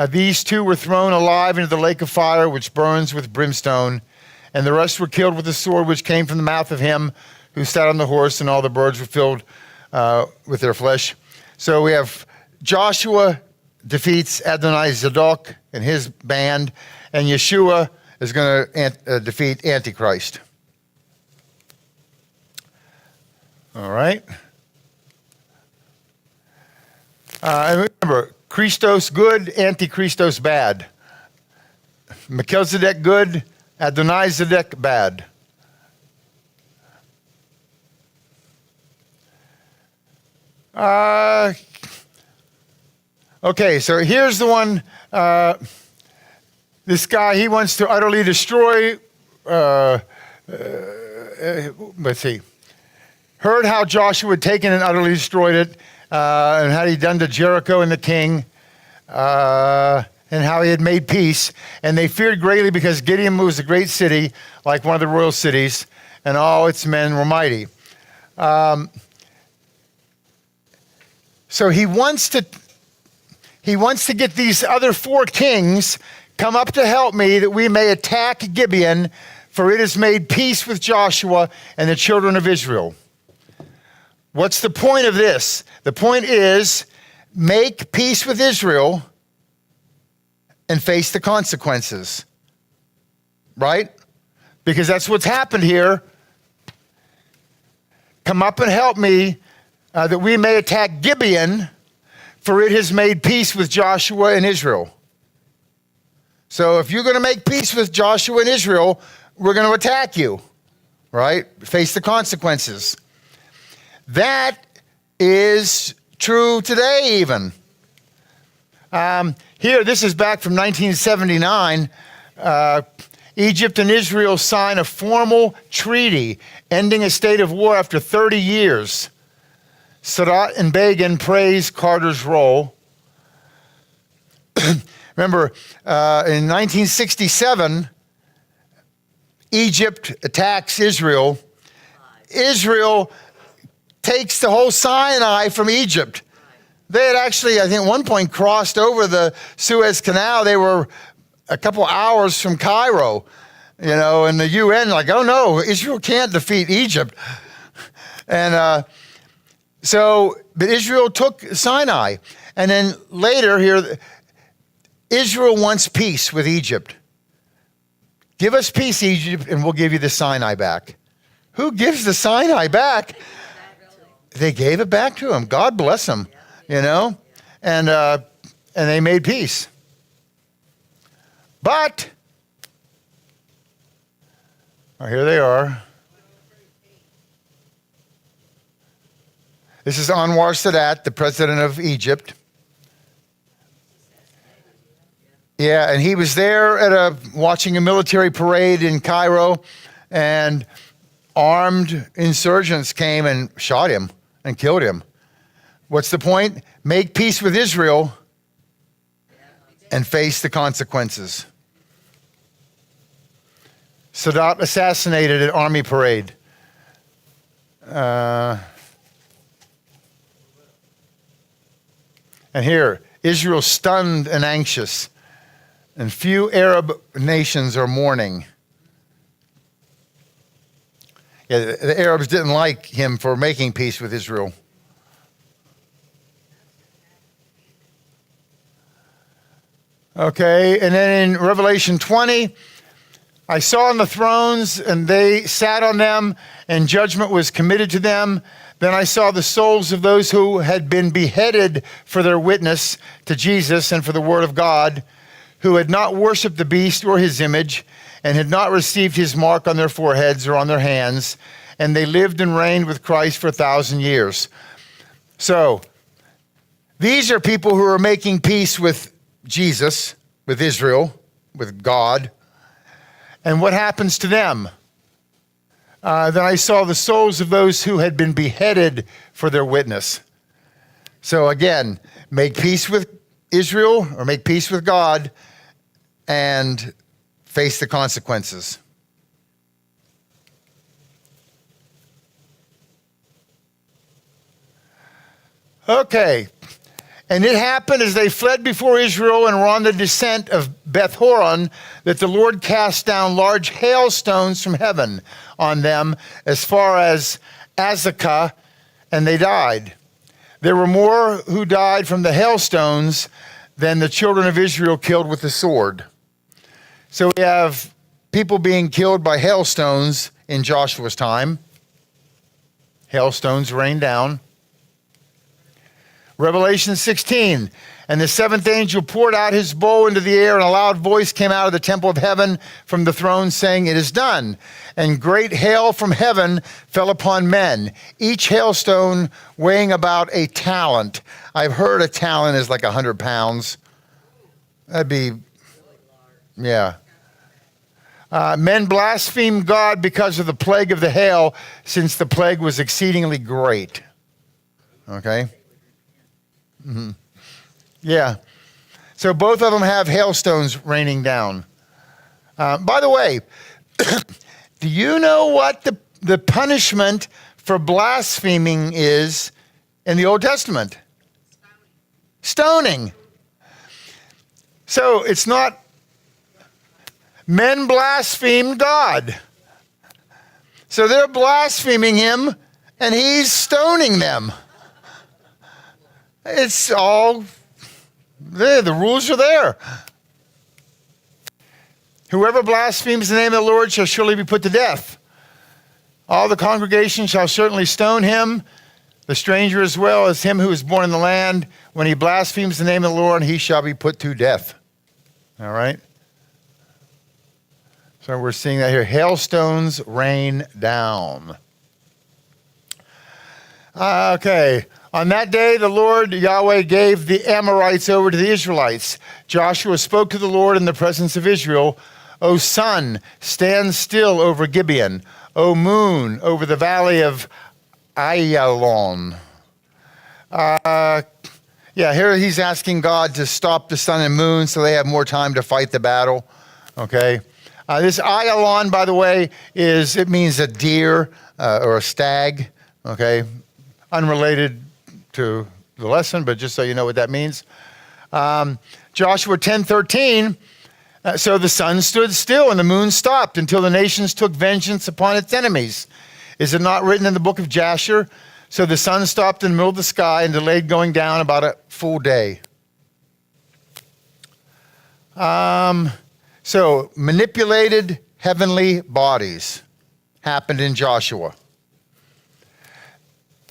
These 2 were thrown alive into the lake of fire, which burns with brimstone. And the rest were killed with the sword which came from the mouth of him who sat on the horse, and all the birds were filled with their flesh. So we have Joshua defeats Adonai Zadok and his band, and Yeshua is going to defeat Antichrist. All right. And remember, Christos good, Antichristos bad. Melchizedek good, Adonai Zedek bad. Okay, so here's the one. This guy, he wants to utterly destroy. Let's see. Heard how Joshua had taken and utterly destroyed it, and how he'd done to Jericho and the king, and how he had made peace. And they feared greatly because Gibeon was a great city, like one of the royal cities, and all its men were mighty. So he wants to get these other 4 kings come up to help me that we may attack Gibeon, for it has made peace with Joshua and the children of Israel. What's the point of this? The point is, make peace with Israel and face the consequences. Right? Because that's what's happened here. Come up and help me that we may attack Gibeon, for it has made peace with Joshua and Israel. So if you're going to make peace with Joshua and Israel, we're going to attack you. Right? Face the consequences. That is true today even. Here, this is back from 1979. Egypt and Israel sign a formal treaty ending a state of war after 30 years. Sadat and Begin praise Carter's role. Remember, in 1967, Egypt attacks Israel. Israel takes the whole Sinai from Egypt. They had actually, I think, at one point crossed over the Suez Canal. They were a couple hours from Cairo, and the UN like, oh no, Israel can't defeat Egypt. And but Israel took Sinai. And then later here, Israel wants peace with Egypt. Give us peace, Egypt, and we'll give you the Sinai back. Who gives the Sinai back? They gave it back to him. God bless them, and they made peace. But here they are. This is Anwar Sadat, the president of Egypt. Yeah, and he was there watching a military parade in Cairo, and armed insurgents came and shot him and killed him. What's the point? Make peace with Israel and face the consequences. Sadat assassinated at army parade. And here, Israel stunned and anxious, and few Arab nations are mourning. Yeah, the Arabs didn't like him for making peace with Israel. Okay, and then in Revelation 20, I saw on the thrones, and they sat on them, and judgment was committed to them. Then I saw the souls of those who had been beheaded for their witness to Jesus and for the word of God, who had not worshipped the beast or his image, and had not received his mark on their foreheads or on their hands, and they lived and reigned with Christ for 1,000 years. So, these are people who are making peace with Jesus, with Israel, with God. And what happens to them? Then I saw the souls of those who had been beheaded for their witness. So again, make peace with Israel or make peace with God and face the consequences. Okay. And it happened as they fled before Israel and were on the descent of Beth Horon that the Lord cast down large hailstones from heaven on them as far as Azekah, and they died. There were more who died from the hailstones than the children of Israel killed with the sword. So we have people being killed by hailstones in Joshua's time. Hailstones rained down. Revelation 16, and the seventh angel poured out his bowl into the air, and a loud voice came out of the temple of heaven from the throne, saying, "It is done." And great hail from heaven fell upon men, each hailstone weighing about a talent. I've heard a talent is like 100 pounds. That'd be, yeah. Men blasphemed God because of the plague of the hail, since the plague was exceedingly great. Okay? Mm-hmm. Yeah. So both of them have hailstones raining down. By the way, do you know what the punishment for blaspheming is in the Old Testament? Stoning. So it's not men blaspheme God. So they're blaspheming him and he's stoning them. It's all there. The rules are there. Whoever blasphemes the name of the Lord shall surely be put to death. All the congregation shall certainly stone him, the stranger as well as him who is born in the land. When he blasphemes the name of the Lord, he shall be put to death. All right? So we're seeing that here. Hailstones rain down. Okay. On that day, the Lord Yahweh gave the Amorites over to the Israelites. Joshua spoke to the Lord in the presence of Israel. O sun, stand still over Gibeon. O moon, over the valley of Ayalon. Yeah, here he's asking God to stop the sun and moon so they have more time to fight the battle. Okay. This Ayalon, by the way, it means a deer or a stag. Okay. Unrelated to the lesson, but just so you know what that means. Joshua 10:13. So the sun stood still and the moon stopped until the nations took vengeance upon its enemies. Is it not written in the book of Jasher? So the sun stopped in the middle of the sky and delayed going down about a full day. So manipulated heavenly bodies happened in Joshua.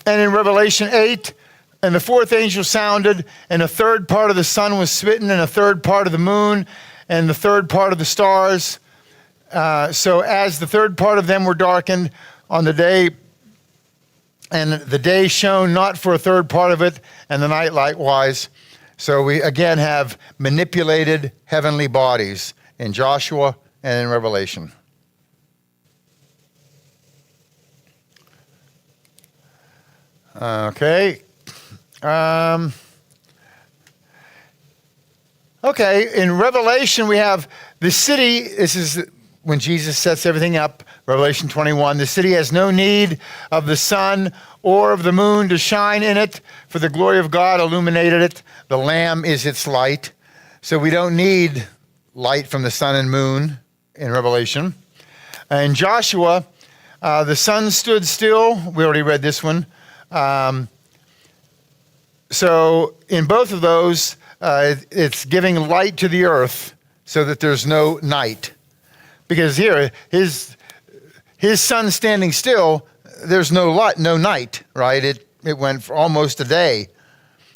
And in Revelation 8, and the fourth angel sounded, and a third part of the sun was smitten, and a third part of the moon, and the third part of the stars. So as the third part of them were darkened on the day, and the day shone not for a third part of it, and the night likewise. So we again have manipulated heavenly bodies in Joshua and in Revelation. Okay. Okay, in Revelation we have the city. This is when Jesus sets everything up, Revelation 21. The city has no need of the sun or of the moon to shine in it, for the glory of God illuminated it. The Lamb is its light. So we don't need light from the sun and moon in Revelation. In Joshua, the sun stood still. We already read this one. So in both of those, it's giving light to the earth so that there's no night. Because here, his sun standing still, there's no light, no night, right? It went for almost a day.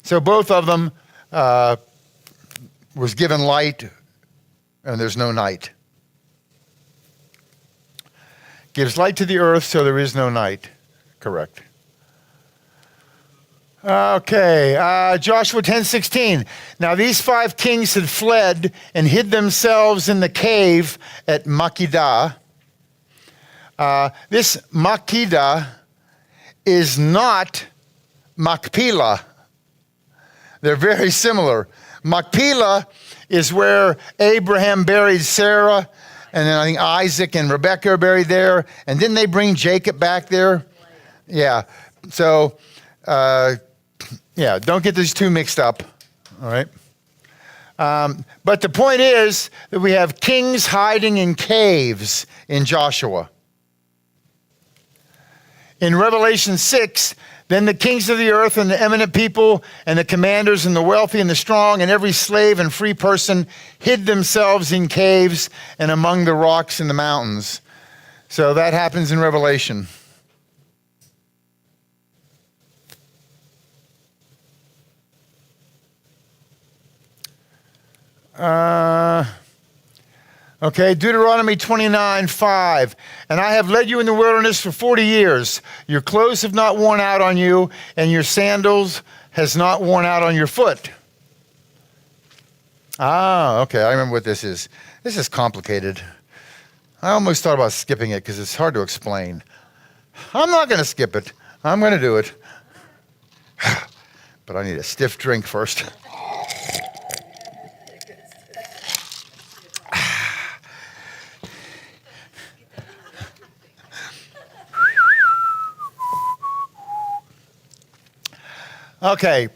So both of them was given light, and there's no night. Gives light to the earth, so there is no night. Correct. Okay, Joshua 10:16. Now these 5 kings had fled and hid themselves in the cave at Makkedah. This Makkedah is not Machpelah. They're very similar. Machpelah is where Abraham buried Sarah, and then I think Isaac and Rebekah are buried there. And didn't they bring Jacob back there? Yeah. So, don't get these two mixed up. All right. But the point is that we have kings hiding in caves in Joshua. In Revelation 6, then the kings of the earth and the eminent people and the commanders and the wealthy and the strong and every slave and free person hid themselves in caves and among the rocks in the mountains. So that happens in Revelation. Okay, Deuteronomy 29:5. And I have led you in the wilderness for 40 years. Your clothes have not worn out on you, and your sandals has not worn out on your foot. Okay, I remember what this is. This is complicated. I almost thought about skipping it because it's hard to explain. I'm not going to skip it. I'm going to do it. But I need a stiff drink first. Okay.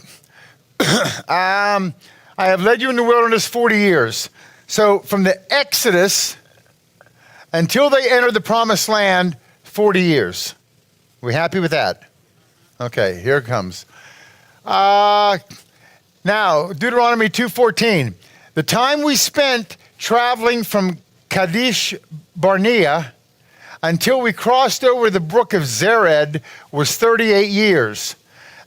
I have led you in the wilderness 40 years. So from the Exodus until they entered the promised land, 40 years. We happy with that? Okay, here it comes. Now, Deuteronomy 2:14. The time we spent traveling from Kadesh Barnea until we crossed over the brook of Zered was 38 years.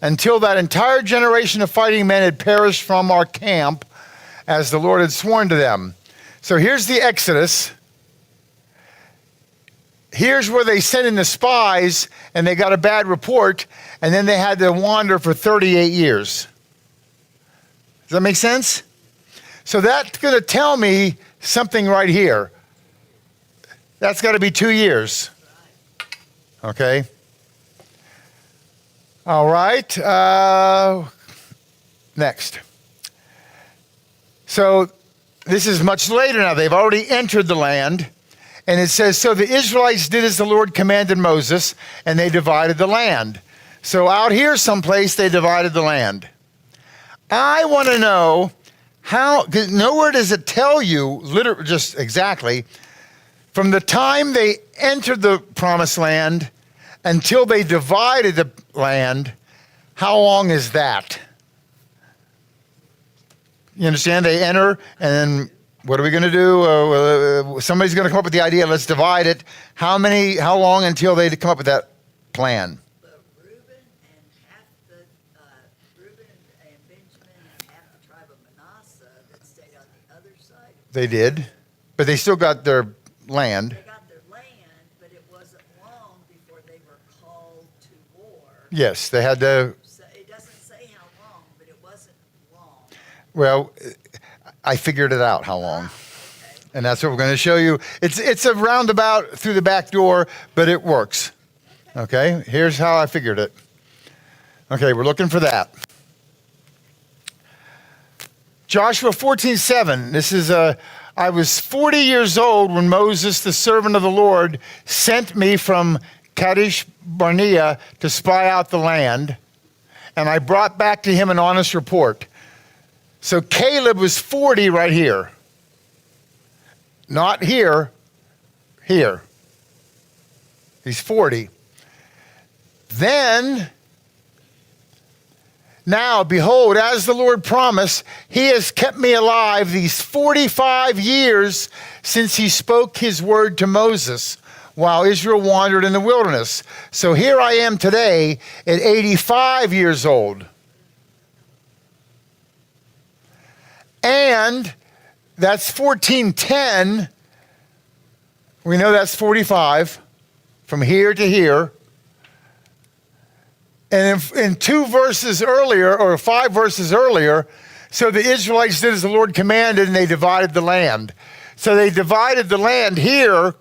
Until that entire generation of fighting men had perished from our camp, as the Lord had sworn to them. So here's the Exodus. Here's where they sent in the spies, and they got a bad report, and then they had to wander for 38 years. Does that make sense? So that's going to tell me something right here. That's got to be 2 years. Okay. All right. Next. So this is much later now. They've already entered the land. And it says, so the Israelites did as the Lord commanded Moses, and they divided the land. So out here someplace, they divided the land. I want to know how, because nowhere does it tell you, literally, just exactly, from the time they entered the promised land until they divided the land, how long is that? You understand? They enter, and then what are we going to do? Somebody's going to come up with the idea, let's divide it. How long until they come up with that plan? But Reuben and half the, Reuben and Benjamin and half the tribe of Manasseh that stayed on the other side, They did, but they still got their land. they got their land, but it wasn't long before they were called to war. Yes, they had to, So it doesn't say how long, but it wasn't long. well, I figured it out how long. And that's what we're going to show you. It's a roundabout through the back door, but it works. Okay, here's how I figured it. Okay, we're looking for that. Joshua 14:7. This is I was 40 years old when Moses, the servant of the Lord, sent me from Kadesh Barnea to spy out the land, and I brought back to him an honest report. So Caleb was 40 right here. Not here, here. He's 40. Then, now, behold, as the Lord promised, he has kept me alive these 45 years since he spoke his word to Moses while Israel wandered in the wilderness. So here I am today at 85 years old. And that's 1410. We know that's 45 from here to here. And in 2 verses earlier, or 5 verses earlier, so the Israelites did as the Lord commanded, and they divided the land. So they divided the land here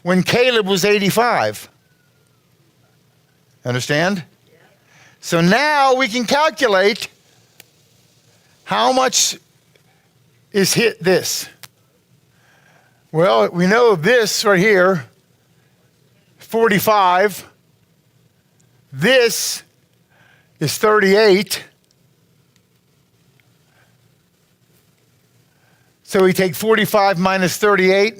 when Caleb was 85. Understand? Yeah. So now we can calculate how much is hit this. Well, we know this right here, 45. This is 38. So we take 45 minus 38.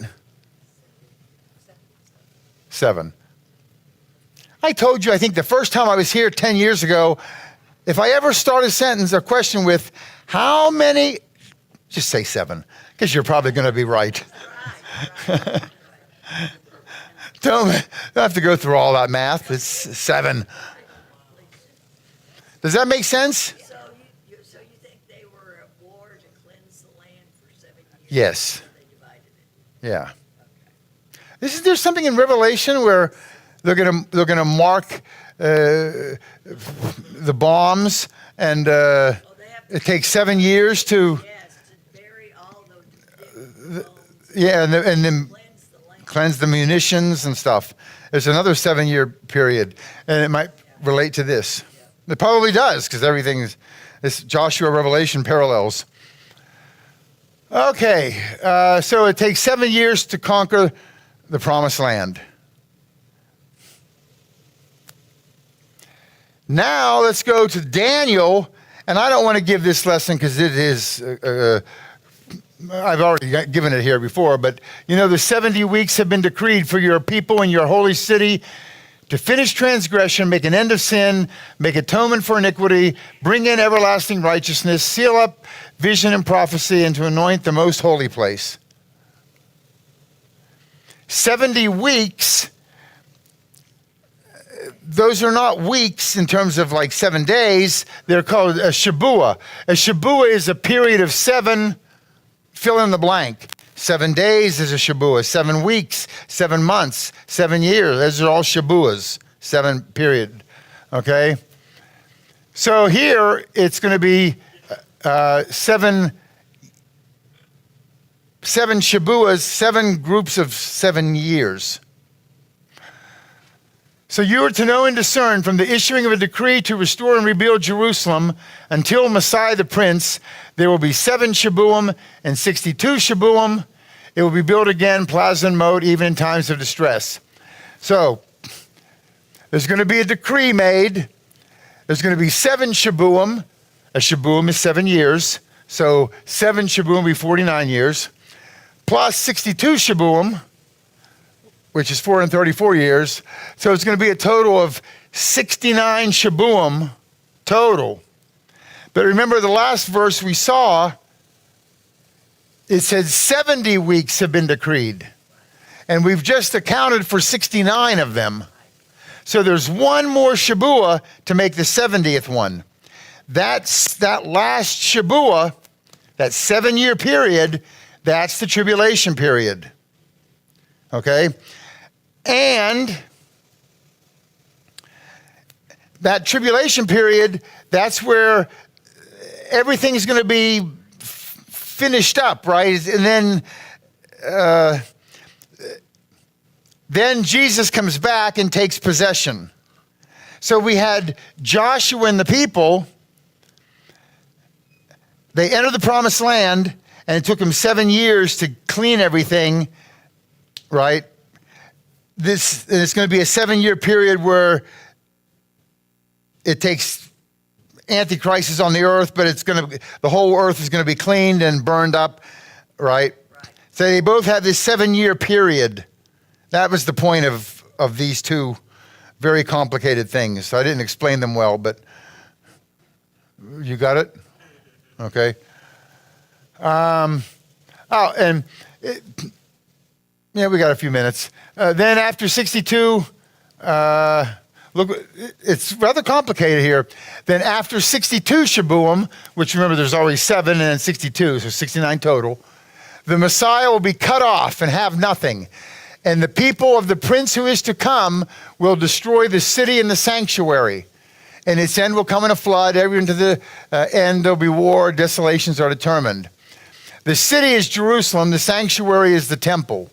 7. I told you, I think the first time I was here 10 years ago, if I ever start a sentence or question with how many, just say 7, because you're probably going to be right. Don't have to go through all that math. It's 7. Does that make sense? So you think they were at war to cleanse the land for 7 years? Yes. They divided it. Yeah. There's something in Revelation where they're gonna mark the bombs, and They have to, it takes 7 years to yes, to bury all those bones, and then cleanse the land. cleanse the munitions and stuff. There's another 7-year period, and it might relate to this. It probably does, because this Joshua Revelation parallels. Okay, so it takes 7 years to conquer the promised land. Now let's go to Daniel, and I don't want to give this lesson because it is, I've already given it here before, but you know, the 70 weeks have been decreed for your people in your holy city to finish transgression, make an end of sin, make atonement for iniquity, bring in everlasting righteousness, seal up vision and prophecy, and to anoint the most holy place. 70 weeks, those are not weeks in terms of like 7 days. They're called a Shabuah. A Shabuah is a period of 7, fill in the blank. 7 days is a Shabuah. 7 weeks, 7 months, 7 years. Those are all Shabuahs. 7 period. Okay? So here it's going to be 7 7 Shabuas, 7 groups of 7 years. So you are to know and discern from the issuing of a decree to restore and rebuild Jerusalem until Messiah the Prince, there will be 7 Shabuim and 62 Shabuim. It will be built again, plaza and moat, even in times of distress. So there's going to be a decree made. There's going to be 7 Shabuim. A Shabuim is 7 years. So 7 Shabuim will be 49 years. Plus 62 Shabuim, which is 434 years. So it's going to be a total of 69 Shabuim total. But remember the last verse we saw, it said 70 weeks have been decreed. And we've just accounted for 69 of them. So there's one more Shabua to make the 70th one. That last Shabua, that 7-year period, that's the tribulation period. Okay? And that tribulation period, that's where everything's going to be finished up, right? And then Jesus comes back and takes possession. So we had Joshua and the people. They entered the promised land, and it took them 7 years to clean everything, right? It's going to be a 7-year period where it takes Antichrist is on the earth, but the whole earth is going to be cleaned and burned up, right? So they both had this 7-year period. That was the point of these two very complicated things. So I didn't explain them well, but you got it? Okay. We got a few minutes. Then after 62, look, it's rather complicated here. Then after 62 Shabuim, which remember there's always 7 and then 62, so 69 total, the Messiah will be cut off and have nothing. And the people of the prince who is to come will destroy the city and the sanctuary. And its end will come in a flood. Even to the end there'll be war. Desolations are determined. The city is Jerusalem. The sanctuary is the temple.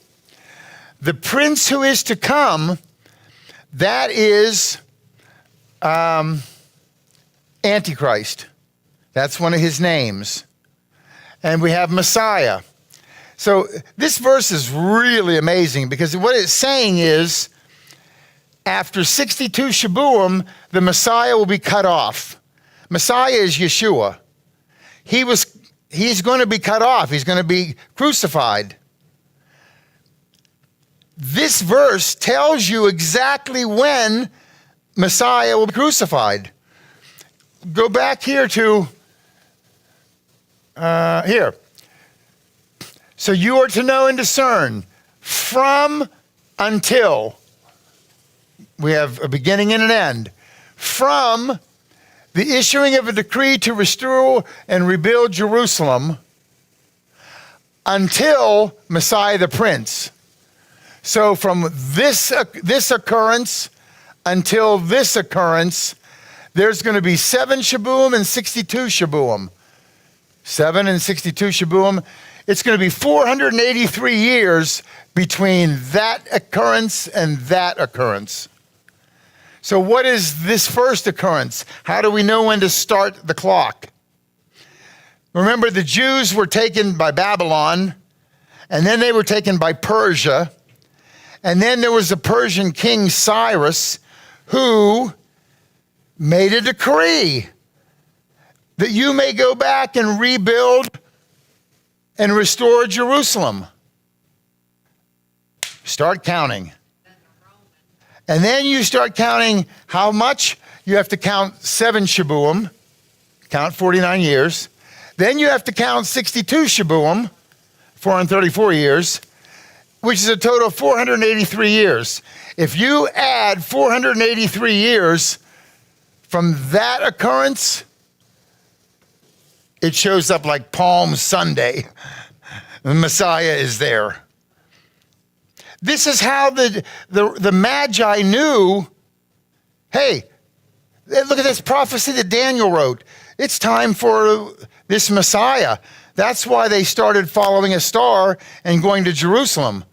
The prince who is to come, that is Antichrist. That's one of his names. And we have Messiah. So this verse is really amazing because what it's saying is after 62 Shabuim, the Messiah will be cut off. Messiah is Yeshua. He's going to be cut off. He's going to be crucified. This verse tells you exactly when Messiah will be crucified. Go back here to here. So you are to know and discern from until. We have a beginning and an end. From the issuing of a decree to restore and rebuild Jerusalem until Messiah the Prince. So from this occurrence until this occurrence, there's going to be 7 Shabuim and 62 Shabuim. 7 and 62 Shabuim. It's going to be 483 years between that occurrence and that occurrence. So what is this first occurrence? How do we know when to start the clock? Remember, the Jews were taken by Babylon, and then they were taken by Persia, and then there was a Persian king, Cyrus, who made a decree that you may go back and rebuild and restore Jerusalem. Start counting. And then you start counting how much. You have to count 7 Shabuim, count 49 years. Then you have to count 62 Shabuim, 434 years, which is a total of 483 years. If you add 483 years from that occurrence, it shows up like Palm Sunday. The Messiah is there. This is how the Magi knew, hey, look at this prophecy that Daniel wrote. It's time for this Messiah. That's why they started following a star and going to Jerusalem,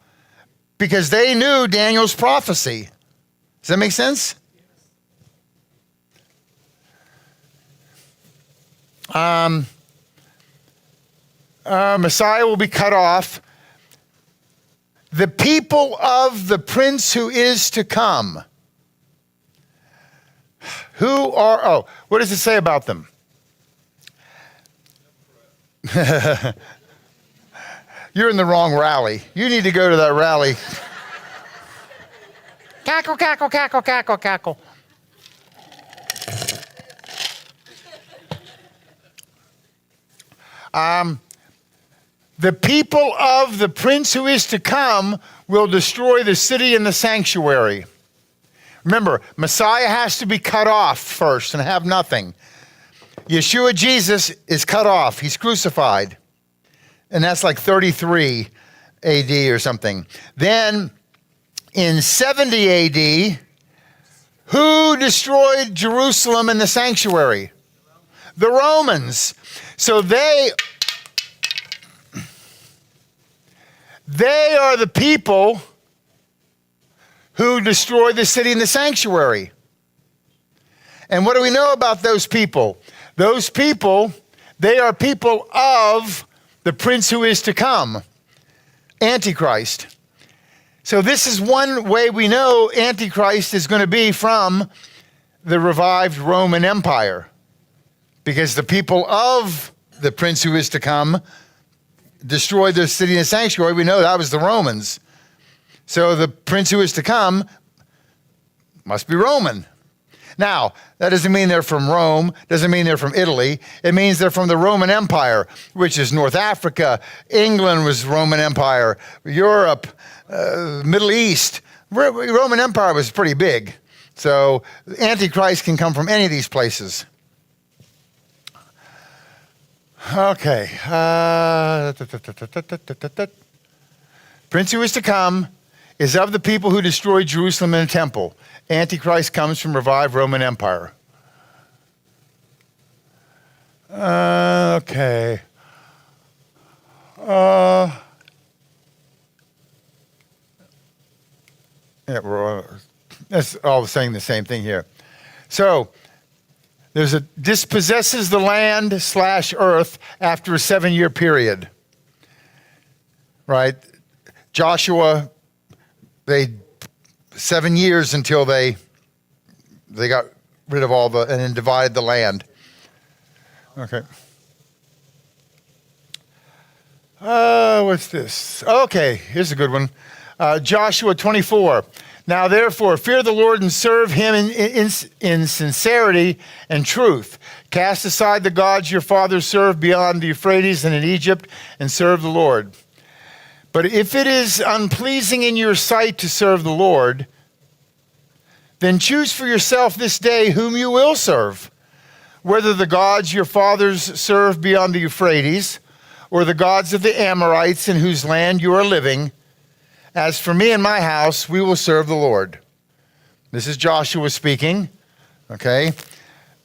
because they knew Daniel's prophecy. Does that make sense? Messiah will be cut off. The people of the prince who is to come. What does it say about them? You're in the wrong rally. You need to go to that rally. Cackle, cackle, cackle, cackle, cackle. The people of the prince who is to come will destroy the city and the sanctuary. Remember, Messiah has to be cut off first and have nothing. Yeshua, Jesus, is cut off. He's crucified. And that's like 33 AD or something. Then in 70 AD, who destroyed Jerusalem and the sanctuary? The Romans. So they are the people who destroyed the city and the sanctuary. And what do we know about those people? Those people, they are people of the prince who is to come, Antichrist. So this is one way we know Antichrist is going to be from the revived Roman Empire, because the people of the prince who is to come destroyed the city and the sanctuary. We know that was the Romans. So the prince who is to come must be Roman. Now, that doesn't mean they're from Rome, doesn't mean they're from Italy. It means they're from the Roman Empire, which is North Africa. England was Roman Empire. Europe, Middle East. Roman Empire was pretty big. So Antichrist can come from any of these places. Okay. Prince who is to come is of the people who destroyed Jerusalem and the temple. Antichrist comes from revived Roman Empire. Okay. That's all saying the same thing here. So, dispossesses the land / earth after a 7-year period. Right? Joshua, 7 years until they got rid of all and then divided the land. Okay. What's this? Okay, here's a good one. Joshua 24. Now therefore, fear the Lord and serve him in sincerity and truth. Cast aside the gods your fathers served beyond the Euphrates and in Egypt, and serve the Lord. But if it is unpleasing in your sight to serve the Lord, then choose for yourself this day whom you will serve, whether the gods your fathers served beyond the Euphrates, or the gods of the Amorites in whose land you are living. As for me and my house, we will serve the Lord. This is Joshua speaking, okay?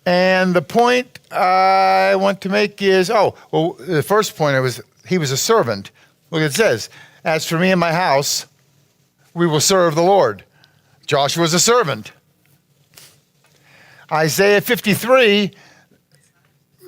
And the point I want to make is, the first point he was a servant. Look, it says, as for me and my house, we will serve the Lord. Joshua's a servant. Isaiah 53,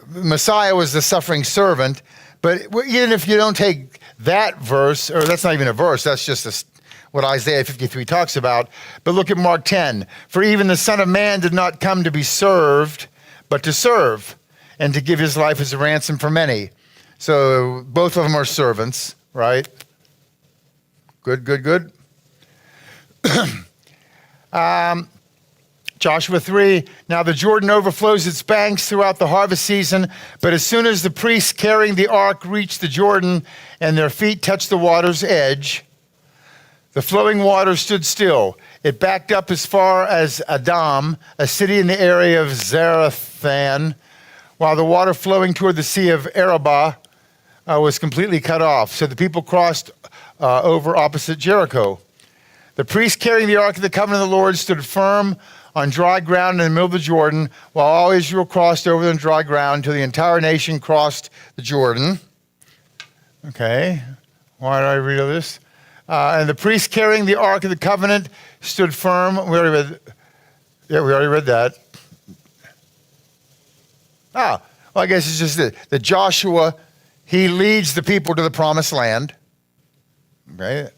Messiah was the suffering servant. But even if you don't take that verse, or that's not even a verse, that's just what Isaiah 53 talks about. But look at Mark 10. For even the Son of Man did not come to be served, but to serve, and to give his life as a ransom for many. So both of them are servants, right? Good. Joshua 3, now the Jordan overflows its banks throughout the harvest season, but as soon as the priests carrying the ark reached the Jordan and their feet touched the water's edge, the flowing water stood still. It backed up as far as Adam, a city in the area of Zarethan, while the water flowing toward the Sea of Arabah was completely cut off. So the people crossed over opposite Jericho. The priests carrying the Ark of the Covenant of the Lord stood firm on dry ground in the middle of the Jordan, while all Israel crossed over on dry ground until the entire nation crossed the Jordan. Okay. Why did I read all this? And the priest carrying the Ark of the Covenant stood firm. We already read that. Well, I guess it's just that Joshua, he leads the people to the promised land. Okay.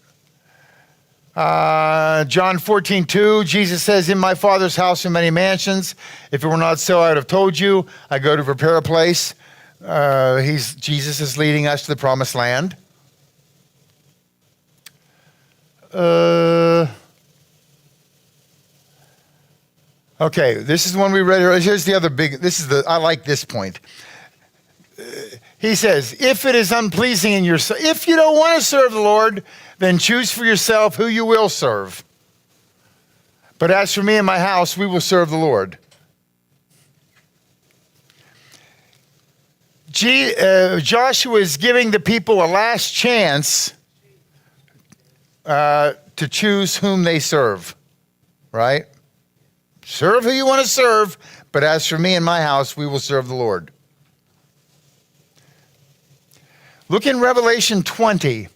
John 14:2, Jesus says, in my Father's house are many mansions. If it were not so, I would have told you. I go to prepare a place. Jesus is leading us to the promised land. Okay, this is the one we read earlier. Here's the other big, I like this point. He says, if it is unpleasing in your, if you don't want to serve the Lord, then choose for yourself who you will serve. But as for me and my house, we will serve the Lord. Joshua is giving the people a last chance to choose whom they serve, right? Serve who you want to serve, but as for me and my house, we will serve the Lord. Look in Revelation 20.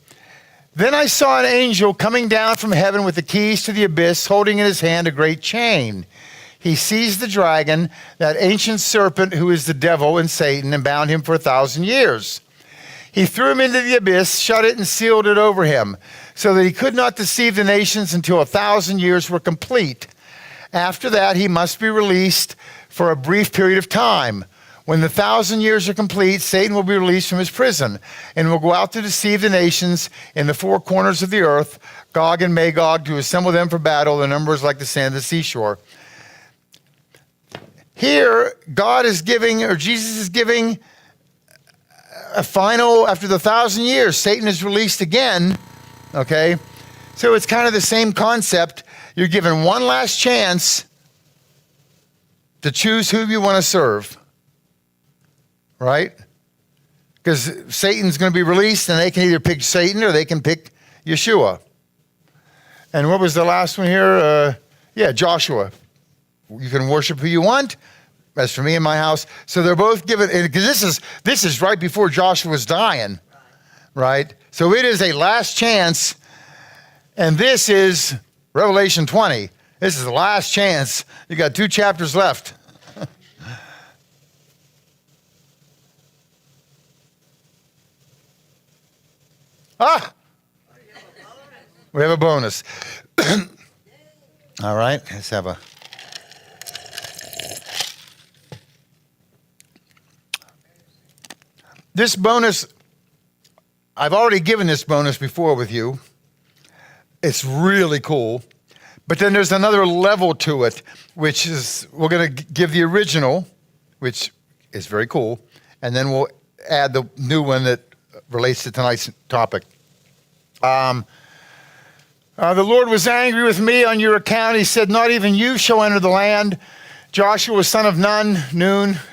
Then I saw an angel coming down from heaven with the keys to the abyss, holding in his hand a great chain. He seized the dragon, that ancient serpent who is the devil and Satan, and bound him for 1,000 years. He threw him into the abyss, shut it, and sealed it over him, so that he could not deceive the nations until 1,000 years were complete. After that, he must be released for a brief period of time. When the 1,000 years are complete, Satan will be released from his prison and will go out to deceive the nations in the four corners of the earth, Gog and Magog, to assemble them for battle. The number is like the sand of the seashore. Here, God is giving, or Jesus is giving a final, after the 1,000 years, Satan is released again, okay? So it's kind of the same concept. You're given one last chance to choose who you want to serve. Right? Because Satan's going to be released, and they can either pick Satan or they can pick Yeshua. And what was the last one here? Joshua. You can worship who you want. As for me and my house. So they're both given, because this is right before Joshua's dying. Right? So it is a last chance. And this is Revelation 20. This is the last chance. You got 2 chapters left. We have a bonus. All right, let's have a. This bonus, I've already given this bonus before with you. It's really cool. But then there's another level to it, which is, we're going to give the original, which is very cool, and then we'll add the new one that relates to tonight's topic. The Lord was angry with me on your account. He said, not even you shall enter the land. Joshua, son of Nun,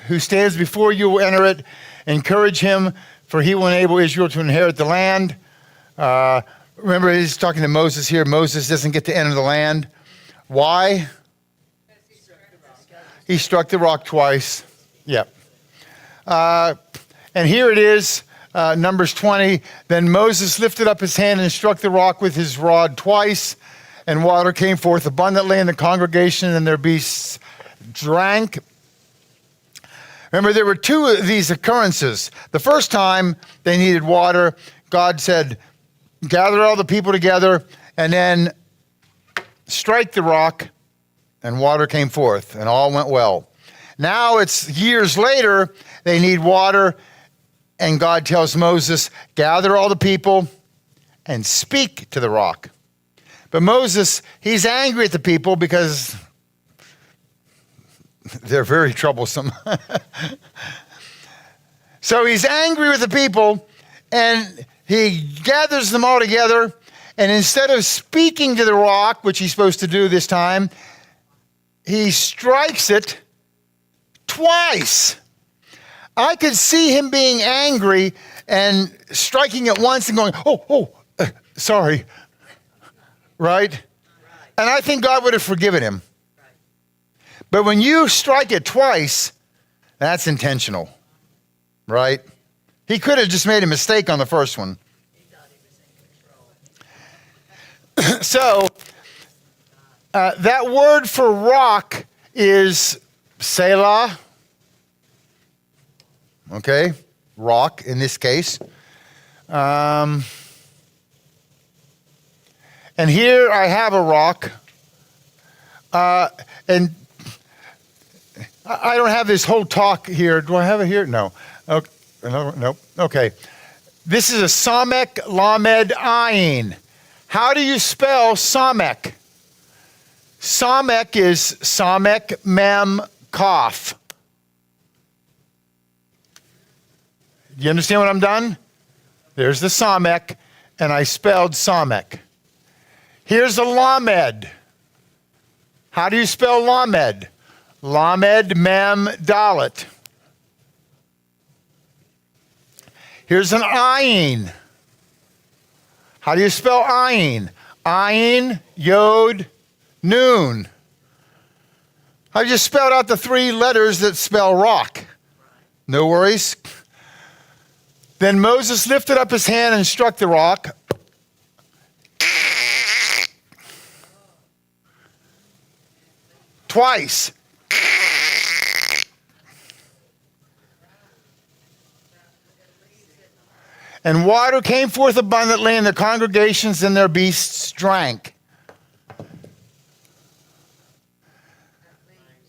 who stands before you, will enter it. Encourage him, for he will enable Israel to inherit the land. Remember, he's talking to Moses here. Moses doesn't get to enter the land. Why? He struck the rock twice. Yep. And here it is. Numbers 20, then Moses lifted up his hand and struck the rock with his rod twice, and water came forth abundantly, and the congregation and their beasts drank. Remember, there were 2 of these occurrences. The first time they needed water, God said, gather all the people together, and then strike the rock, and water came forth, and all went well. Now it's years later, they need water, and God tells Moses, gather all the people and speak to the rock. But Moses, he's angry at the people because they're very troublesome. So he's angry with the people, and he gathers them all together, and instead of speaking to the rock, which he's supposed to do this time, he strikes it twice. I could see him being angry and striking it once and going, sorry. Right? And I think God would have forgiven him. But when you strike it twice, that's intentional. Right? He could have just made a mistake on the first one. He thought he was in control. So that word for rock is Selah. Okay, rock in this case. And here I have a rock. And I don't have this whole talk here. Do I have it here? No. Okay. No. Okay. This is a Samek Lamed Ayin. How do you spell Samek? Samek is Samek Mem Kaf. You understand what I'm done? There's the Samek, and I spelled Samek. Here's a Lamed. How do you spell Lamed? Lamed Mem Dalet. Here's an Ayin. How do you spell Ayin? Ayin, Yod, Nun. I just spelled out the 3 letters that spell rock. No worries. Then Moses lifted up his hand and struck the rock. Twice. And water came forth abundantly, and the congregations and their beasts drank.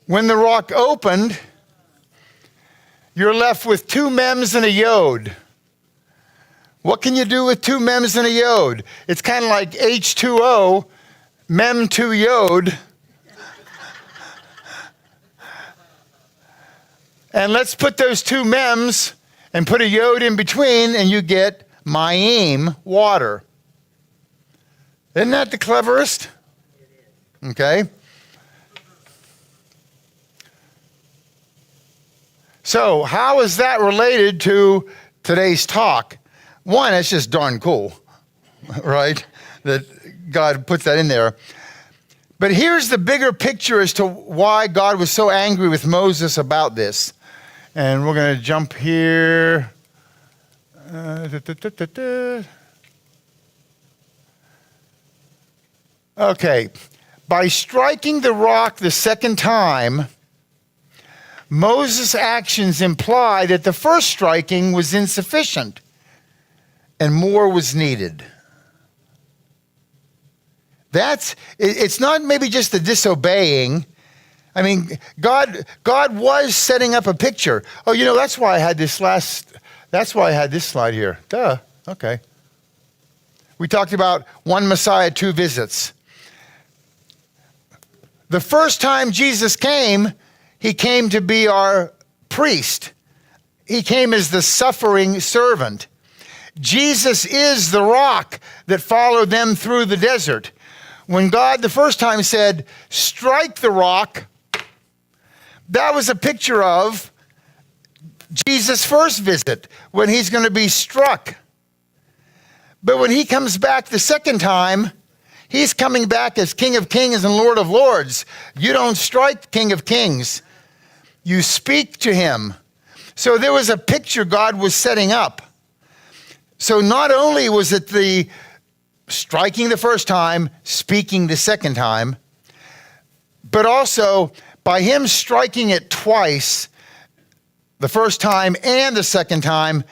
When the rock opened, you're left with 2 mems and a yod. What can you do with 2 mems and a yod? It's kind of like H2O, mem 2 yod. And let's put those 2 mems and put a yod in between, and you get Mayim, water. Isn't that the cleverest? Okay. So how is that related to today's talk? One, it's just darn cool, right? That God puts that in there. But here's the bigger picture as to why God was so angry with Moses about this. And we're going to jump here. Okay. By striking the rock the second time, Moses' actions imply that the first striking was insufficient and more was needed. It's not maybe just the disobeying. I mean, God was setting up a picture. Oh, that's why I had this slide here. Duh. Okay. We talked about 1 Messiah, 2 visits. The first time Jesus came, he came to be our priest. He came as the suffering servant. Jesus is the rock that followed them through the desert. When God the first time said, strike the rock, that was a picture of Jesus' first visit, when he's going to be struck. But when he comes back the second time, he's coming back as King of Kings and Lord of Lords. You don't strike King of Kings. You speak to him. So there was a picture God was setting up. So not only was it the striking the first time, speaking the second time, but also by him striking it twice, the first time and the second time,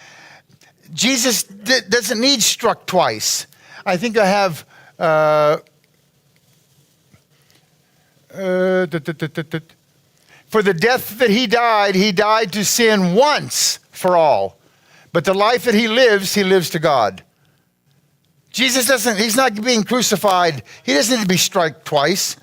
Jesus doesn't need struck twice. I think I have for the death that he died to sin once for all. But the life that he lives to God. He's not being crucified. He doesn't need to be struck twice.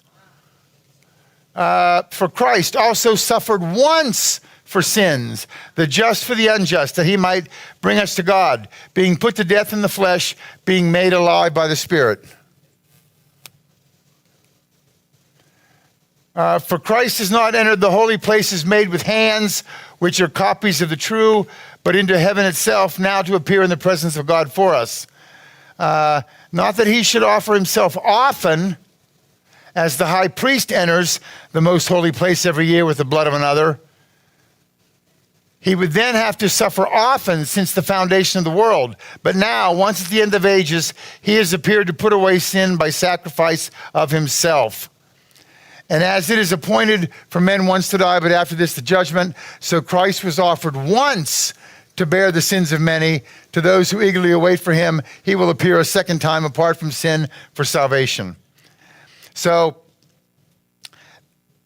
For Christ also suffered once for sins, the just for the unjust, that he might bring us to God, being put to death in the flesh, being made alive by the Spirit. For Christ has not entered the holy places made with hands, which are copies of the true, but into heaven itself, now to appear in the presence of God for us. Not that he should offer himself often, as the high priest enters the most holy place every year with the blood of another. He would then have to suffer often since the foundation of the world. But now, once at the end of ages, he has appeared to put away sin by sacrifice of himself. And as it is appointed for men once to die, but after this the judgment, so Christ was offered once to bear the sins of many. To those who eagerly await for him, he will appear a second time apart from sin for salvation. So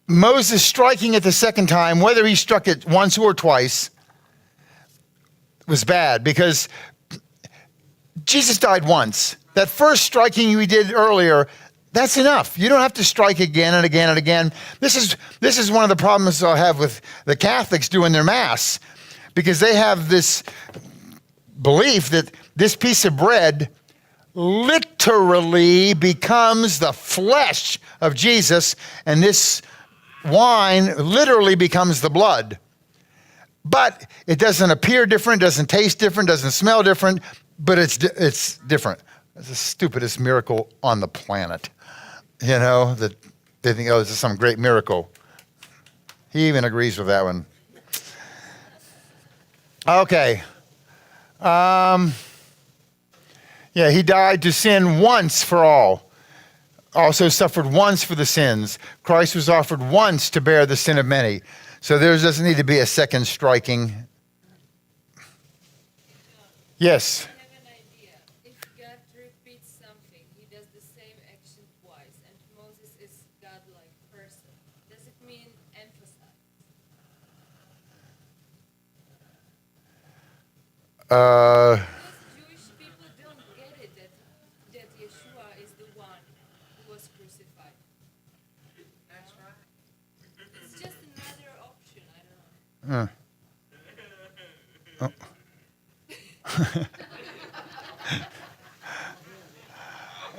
Moses striking it the second time, whether he struck it once or twice, was bad because Jesus died once. That first striking we did earlier, that's enough. You don't have to strike again and again and again. This is one of the problems I have with the Catholics doing their Mass, because they have this belief that this piece of bread literally becomes the flesh of Jesus, and this wine literally becomes the blood. But it doesn't appear different, doesn't taste different, doesn't smell different, but it's different. It's the stupidest miracle on the planet. You know, that they think, oh, this is some great miracle. He even agrees with that one. Okay. He died to sin once for all. Also suffered once for the sins. Christ was offered once to bear the sin of many. So there doesn't need to be a second striking. Yes. I have an idea. If God repeats something, he does the same action twice, and Moses is God-like person. Does it mean emphasize? Because Jewish people don't get it that Yeshua is the one who was crucified. That's right. It's just another option. I don't know.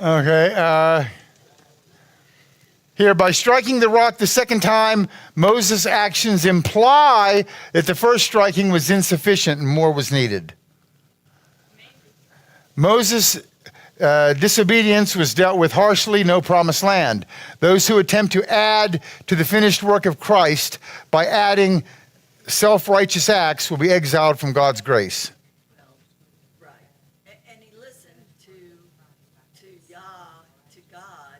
Okay. Here, by striking the rock the second time, Moses' actions imply that the first striking was insufficient and more was needed. Moses' disobedience was dealt with harshly, no promised land. Those who attempt to add to the finished work of Christ by adding self-righteous acts will be exiled from God's grace. Well, right. And he listened to God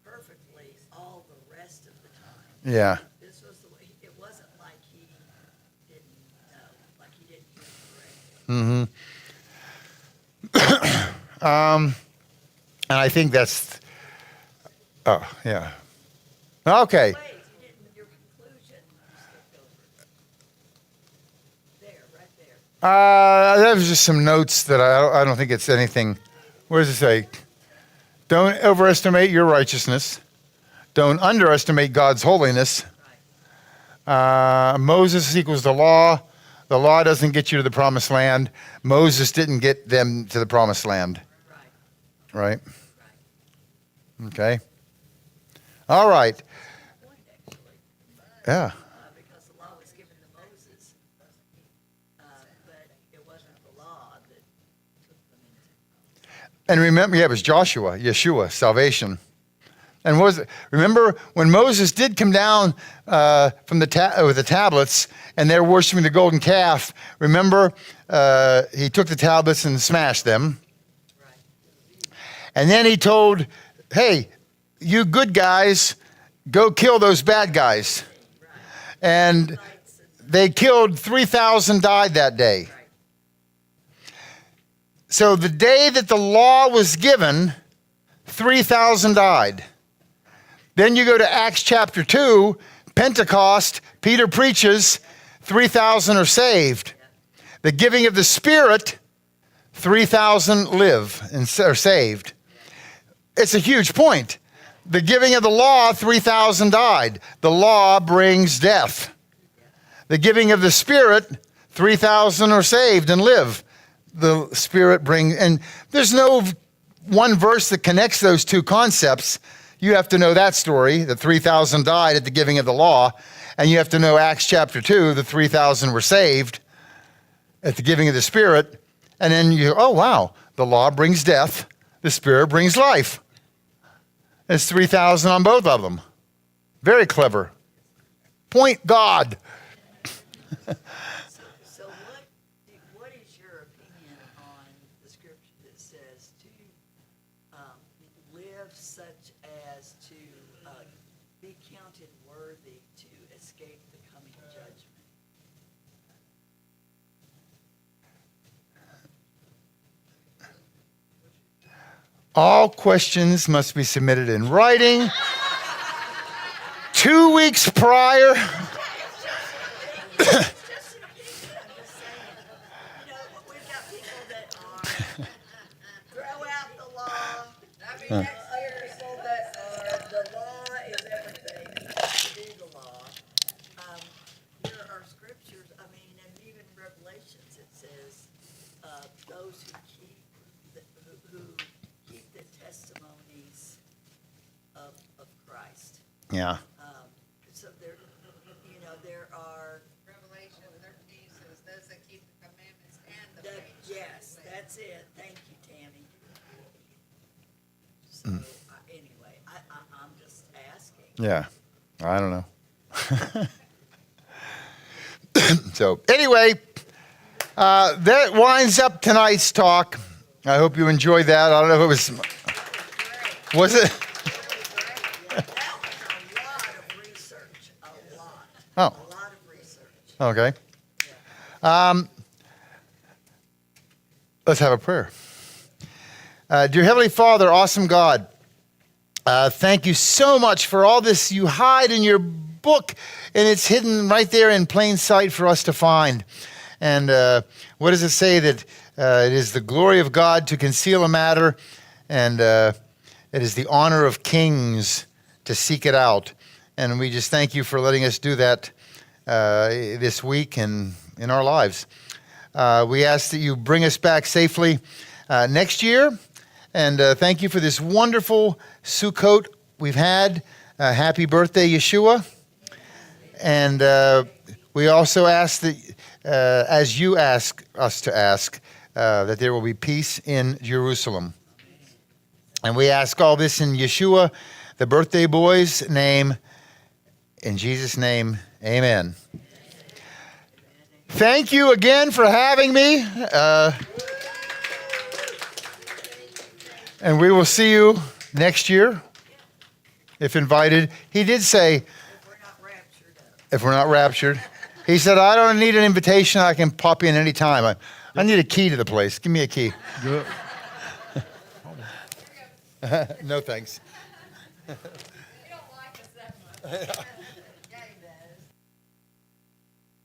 perfectly all the rest of the time. Yeah. This was the way, it wasn't like he didn't know, like he didn't hear correctly. And I think that's, yeah. Okay. Wait, you didn't, your conclusion, you skipped over. There, right there. That was just some notes that I don't think it's anything. What does it say? Don't overestimate your righteousness. Don't underestimate God's holiness. Moses equals the law. The law doesn't get you to the promised land. Moses didn't get them to the promised land. Right. Right? Okay. All right. Point, actually. Yeah. Because the law was given to Moses, but it wasn't the law that took them into. And remember, it was Joshua, Yeshua, salvation. And remember when Moses did come down from with the tablets and they're worshiping the golden calf, remember he took the tablets and smashed them. Right. And then he told, hey, you good guys, go kill those bad guys. And they killed 3,000, died that day. So the day that the law was given, 3,000 died. Then you go to Acts chapter 2, Pentecost, Peter preaches, 3,000 are saved. The giving of the Spirit, 3,000 live and are saved. It's a huge point. The giving of the law, 3,000 died. The law brings death. The giving of the Spirit, 3,000 are saved and live. The Spirit brings, and there's no one verse that connects those two concepts. You have to know that story, the 3,000 died at the giving of the law, and you have to know Acts chapter 2, the 3,000 were saved at the giving of the Spirit, and then you, oh wow, the law brings death, the Spirit brings life. It's 3,000 on both of them. Very clever. Point God. such as to be counted worthy to escape the coming judgment. All questions must be submitted in writing 2 weeks prior. Just an opinion, I'm just saying. You know, we've got people that are throw out the law. Other people that are, the law is everything, you have to do the law. There are scriptures, I mean, and even Revelations, it says, those who keep, who keep the testimonies of Christ. Yeah. So there, you know, there are, Revelation 13 says, those that keep the commandments and the that, faith. yes, that's it. Thank you, Tammy. So, anyway, I'm just asking. Yeah. I don't know. So, anyway, that winds up tonight's talk. I hope you enjoyed that. I don't know if it was it? That was a lot of research, a lot. Oh. A lot of research. Okay. Let's have a prayer. Dear Heavenly Father, awesome God, thank you so much for all this you hide in your book, and it's hidden right there in plain sight for us to find. And what does it say? That it is the glory of God to conceal a matter, and it is the honor of kings to seek it out. And we just thank you for letting us do that this week and in our lives. We ask that you bring us back safely next year. And thank you for this wonderful Sukkot we've had. Happy birthday, Yeshua. And we also ask that, as you ask us to ask, that there will be peace in Jerusalem. And we ask all this in Yeshua, the birthday boy's name. In Jesus' name, amen. Thank you again for having me. And we will see you next year, if invited. He did say, We're not raptured up. if we're not raptured. He said, I don't need an invitation. I can pop in any time. I need a key to the place. Give me a key. Good. No, thanks. You don't like us that much.